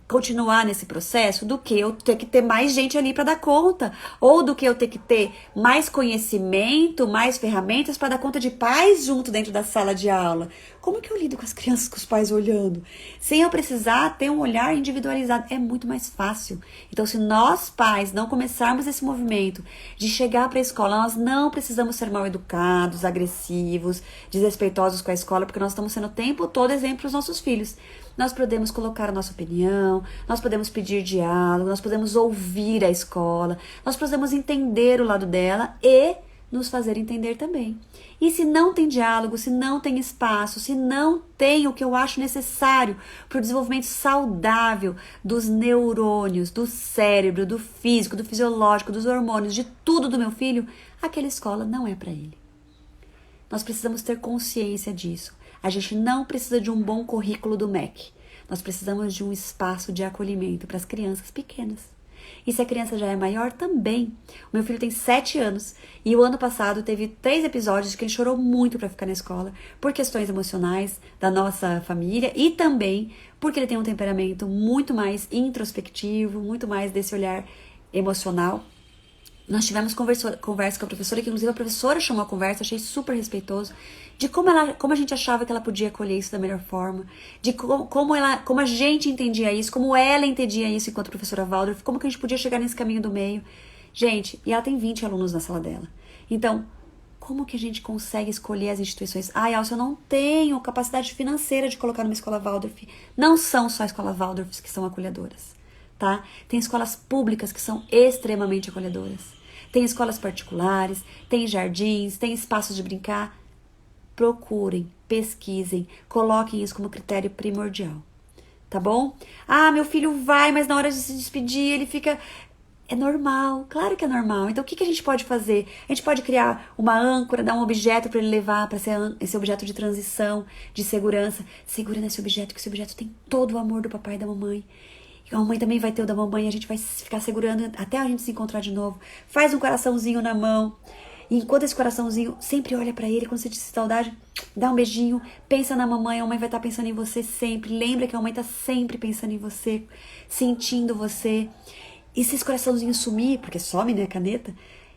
continuar nesse processo do que eu ter que ter mais gente ali para dar conta, ou do que eu ter que ter mais conhecimento, mais ferramentas para dar conta de pais junto dentro da sala de aula. Como que eu lido com as crianças com os pais olhando? Sem eu precisar ter um olhar individualizado, é muito mais fácil. Então, se nós pais não começarmos esse movimento de chegar para a escola, nós não precisamos ser mal educados, agressivos, desrespeitosos com a escola, porque nós estamos sendo o tempo todo exemplo para os nossos filhos. Nós podemos colocar a nossa opinião, nós podemos pedir diálogo, nós podemos ouvir a escola, nós podemos entender o lado dela e nos fazer entender também. E se não tem diálogo, se não tem espaço, se não tem o que eu acho necessário para o desenvolvimento saudável dos neurônios, do cérebro, do físico, do fisiológico, dos hormônios, de tudo do meu filho, aquela escola não é para ele. Nós precisamos ter consciência disso. A gente não precisa de um bom currículo do MEC. Nós precisamos de um espaço de acolhimento para as crianças pequenas. E se a criança já é maior, também. O meu filho tem 7 anos e o ano passado teve 3 episódios que ele chorou muito para ficar na escola por questões emocionais da nossa família e também porque ele tem um temperamento muito mais introspectivo, muito mais desse olhar emocional. Nós tivemos conversa com a professora, que inclusive a professora chamou a conversa, achei super respeitoso, de como a gente achava que ela podia acolher isso da melhor forma, de como a gente entendia isso, como ela entendia isso enquanto professora Waldorf, como que a gente podia chegar nesse caminho do meio. Gente, e ela tem 20 alunos na sala dela. Então, como que a gente consegue escolher as instituições? Ah, Alcia, eu não tenho capacidade financeira de colocar numa escola Waldorf. Não são só escolas Waldorfs que são acolhedoras, tá? Tem escolas públicas que são extremamente acolhedoras. Tem escolas particulares, tem jardins, tem espaços de brincar. Procurem, pesquisem, coloquem isso como critério primordial, tá bom? Ah, meu filho vai, mas na hora de se despedir ele fica... É normal, claro que é normal. Então o que a gente pode fazer? A gente pode criar uma âncora, dar um objeto para ele levar, para ser esse objeto de transição, de segurança. Segura nesse objeto, que esse objeto tem todo o amor do papai e da mamãe. E a mamãe também vai ter o da mamãe, a gente vai ficar segurando até a gente se encontrar de novo. Faz um coraçãozinho na mão. E enquanto esse coraçãozinho, sempre olha pra ele, quando você sente saudade, dá um beijinho, pensa na mamãe, a mamãe vai estar pensando em você sempre. Lembra que a mamãe tá sempre pensando em você, sentindo você. E se esse coraçãozinho sumir, porque some, né, a caneta,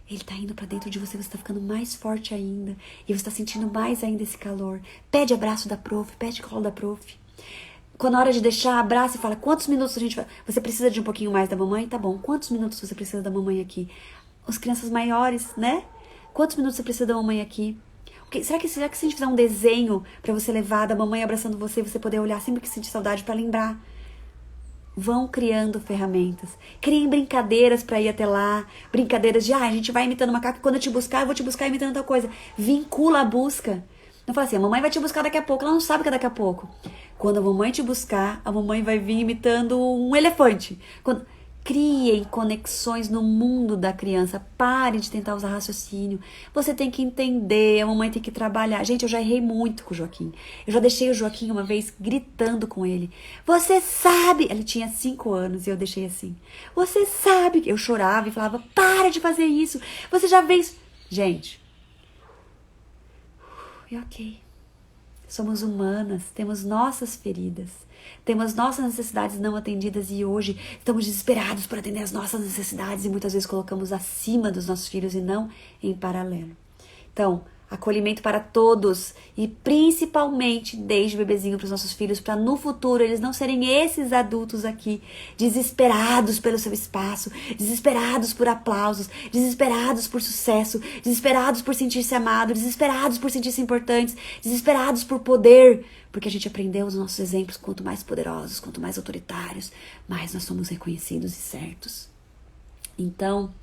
ele tá indo pra dentro de você, você tá ficando mais forte ainda. E você tá sentindo mais ainda esse calor. Pede abraço da prof, pede colo da prof. Quando a hora de deixar, abraça e fala, quantos minutos a gente vai... Você precisa de um pouquinho mais da mamãe? Tá bom. Quantos minutos você precisa da mamãe aqui? As crianças maiores, né? Quantos minutos você precisa da mamãe aqui? Será que se a gente fizer um desenho pra você levar da mamãe abraçando você, você poder olhar sempre que sentir saudade pra lembrar? Vão criando ferramentas. Criem brincadeiras pra ir até lá. Brincadeiras de, a gente vai imitando macaco e quando eu te buscar, eu vou te buscar imitando tal coisa. Vincula a busca. Não fala assim, a mamãe vai te buscar daqui a pouco. Ela não sabe que é daqui a pouco. Quando a mamãe te buscar, a mamãe vai vir imitando um elefante. Criem conexões no mundo da criança. Pare de tentar usar raciocínio. Você tem que entender, a mamãe tem que trabalhar. Gente, eu já errei muito com o Joaquim. Eu já deixei o Joaquim uma vez gritando com ele. Você sabe... Ele tinha 5 anos e eu deixei assim. Você sabe... Eu chorava e falava, para de fazer isso. Você já fez... Gente. E ok. Somos humanas, temos nossas feridas, temos nossas necessidades não atendidas e hoje estamos desesperados por atender as nossas necessidades e muitas vezes colocamos acima dos nossos filhos e não em paralelo. Então, acolhimento para todos e principalmente desde bebezinho para os nossos filhos, para no futuro eles não serem esses adultos aqui desesperados pelo seu espaço, desesperados por aplausos, desesperados por sucesso, desesperados por sentir-se amado, desesperados por sentir-se importantes, desesperados por poder, porque a gente aprendeu os nossos exemplos, quanto mais poderosos, quanto mais autoritários, mais nós somos reconhecidos e certos. Então,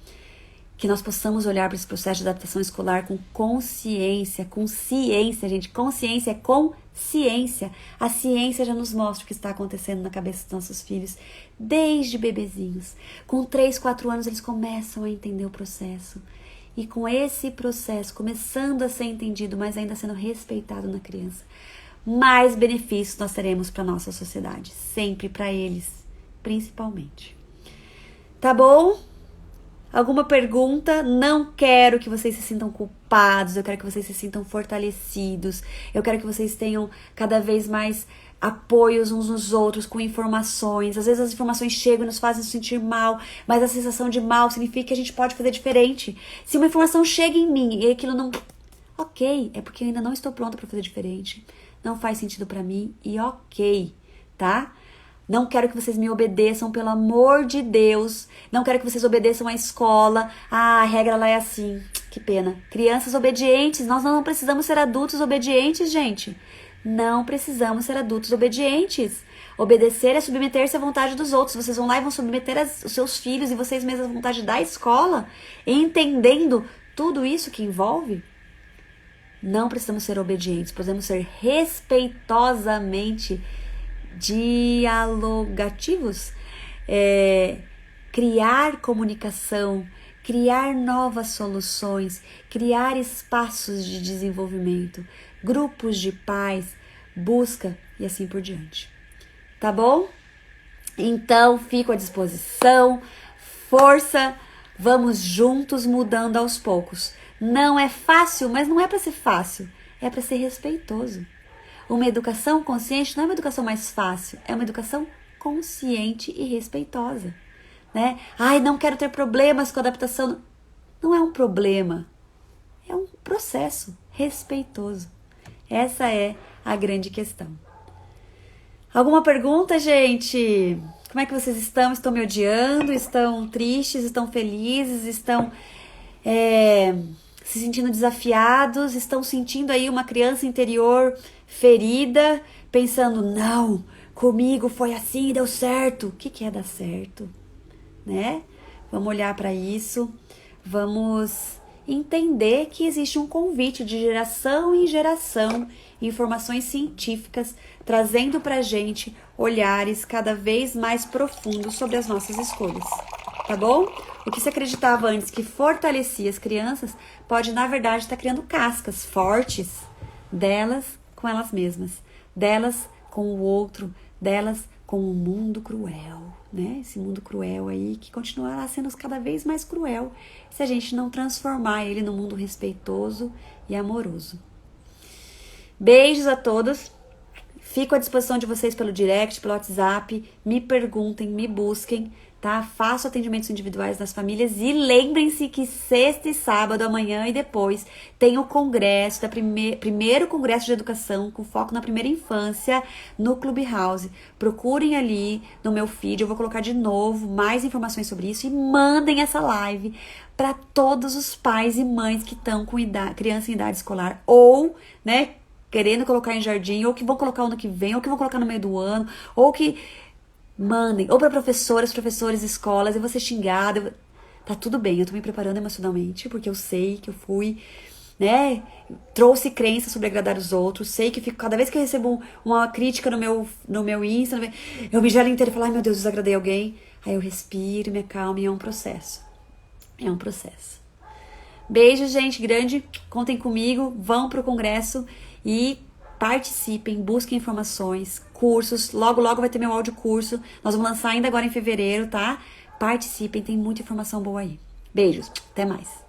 que nós possamos olhar para esse processo de adaptação escolar com consciência, com ciência, gente. Consciência é com ciência. A ciência já nos mostra o que está acontecendo na cabeça dos nossos filhos desde bebezinhos. Com 3, 4 anos eles começam a entender o processo. E com esse processo começando a ser entendido, mas ainda sendo respeitado na criança, mais benefícios nós teremos para a nossa sociedade. Sempre para eles, principalmente. Tá bom? Alguma pergunta? Não quero que vocês se sintam culpados, eu quero que vocês se sintam fortalecidos, eu quero que vocês tenham cada vez mais apoios uns nos outros com informações. Às vezes as informações chegam e nos fazem nos sentir mal, mas a sensação de mal significa que a gente pode fazer diferente. Se uma informação chega em mim e aquilo não... Ok, é porque eu ainda não estou pronta para fazer diferente, não faz sentido para mim e ok, tá? Não quero que vocês me obedeçam, pelo amor de Deus. Não quero que vocês obedeçam à escola. Ah, a regra lá é assim. Que pena. Crianças obedientes. Nós não precisamos ser adultos obedientes, gente. Não precisamos ser adultos obedientes. Obedecer é submeter-se à vontade dos outros. Vocês vão lá e vão submeter os seus filhos e vocês mesmos à vontade da escola, entendendo tudo isso que envolve. Não precisamos ser obedientes. Podemos ser respeitosamente dialogativos, criar comunicação, criar novas soluções, criar espaços de desenvolvimento, grupos de pais, busca e assim por diante. Tá bom? Então, fico à disposição, força, vamos juntos mudando aos poucos. Não é fácil, mas não é para ser fácil, é para ser respeitoso. Uma educação consciente não é uma educação mais fácil, é uma educação consciente e respeitosa, né? Ai, não quero ter problemas com a adaptação. Não é um problema, é um processo respeitoso. Essa é a grande questão. Alguma pergunta, gente? Como é que vocês estão? Estão me odiando? Estão tristes? Estão felizes? Estão se sentindo desafiados? Estão sentindo aí uma criança interior ferida, pensando, não, comigo foi assim e deu certo. O que é dar certo? Né? Vamos olhar para isso, vamos entender que existe um convite de geração em geração, informações científicas, trazendo pra gente olhares cada vez mais profundos sobre as nossas escolhas, tá bom? O que se acreditava antes que fortalecia as crianças, pode na verdade estar criando cascas fortes delas com elas mesmas, delas com o outro, delas com o mundo cruel, né? Esse mundo cruel aí que continuará sendo cada vez mais cruel se a gente não transformar ele num mundo respeitoso e amoroso. Beijos a todos. Fico à disposição de vocês pelo direct, pelo WhatsApp. Me perguntem, me busquem, tá? Faço atendimentos individuais nas famílias e lembrem-se que sexta e sábado, amanhã e depois, tem o congresso, primeiro congresso de educação com foco na primeira infância no Clubhouse. Procurem ali no meu feed, eu vou colocar de novo mais informações sobre isso e mandem essa live para todos os pais e mães que estão com criança em idade escolar ou, né, querendo colocar em jardim, ou que vão colocar ano que vem, ou que vão colocar no meio do ano, ou que mandem, ou para professoras, professores, escolas, e você xingada. Tá tudo bem, eu tô me preparando emocionalmente, porque eu sei que eu fui, né, trouxe crença sobre agradar os outros, sei que fico, cada vez que eu recebo uma crítica no meu Insta, eu me gelo inteiro e falo, ai meu Deus, desagradei alguém. Aí eu respiro, me acalmo e é um processo. É um processo. Beijo, gente, grande. Contem comigo, vão pro congresso e participem, busquem informações, cursos. Logo, logo vai ter meu áudio curso. Nós vamos lançar ainda agora em fevereiro, tá? Participem, tem muita informação boa aí. Beijos, até mais.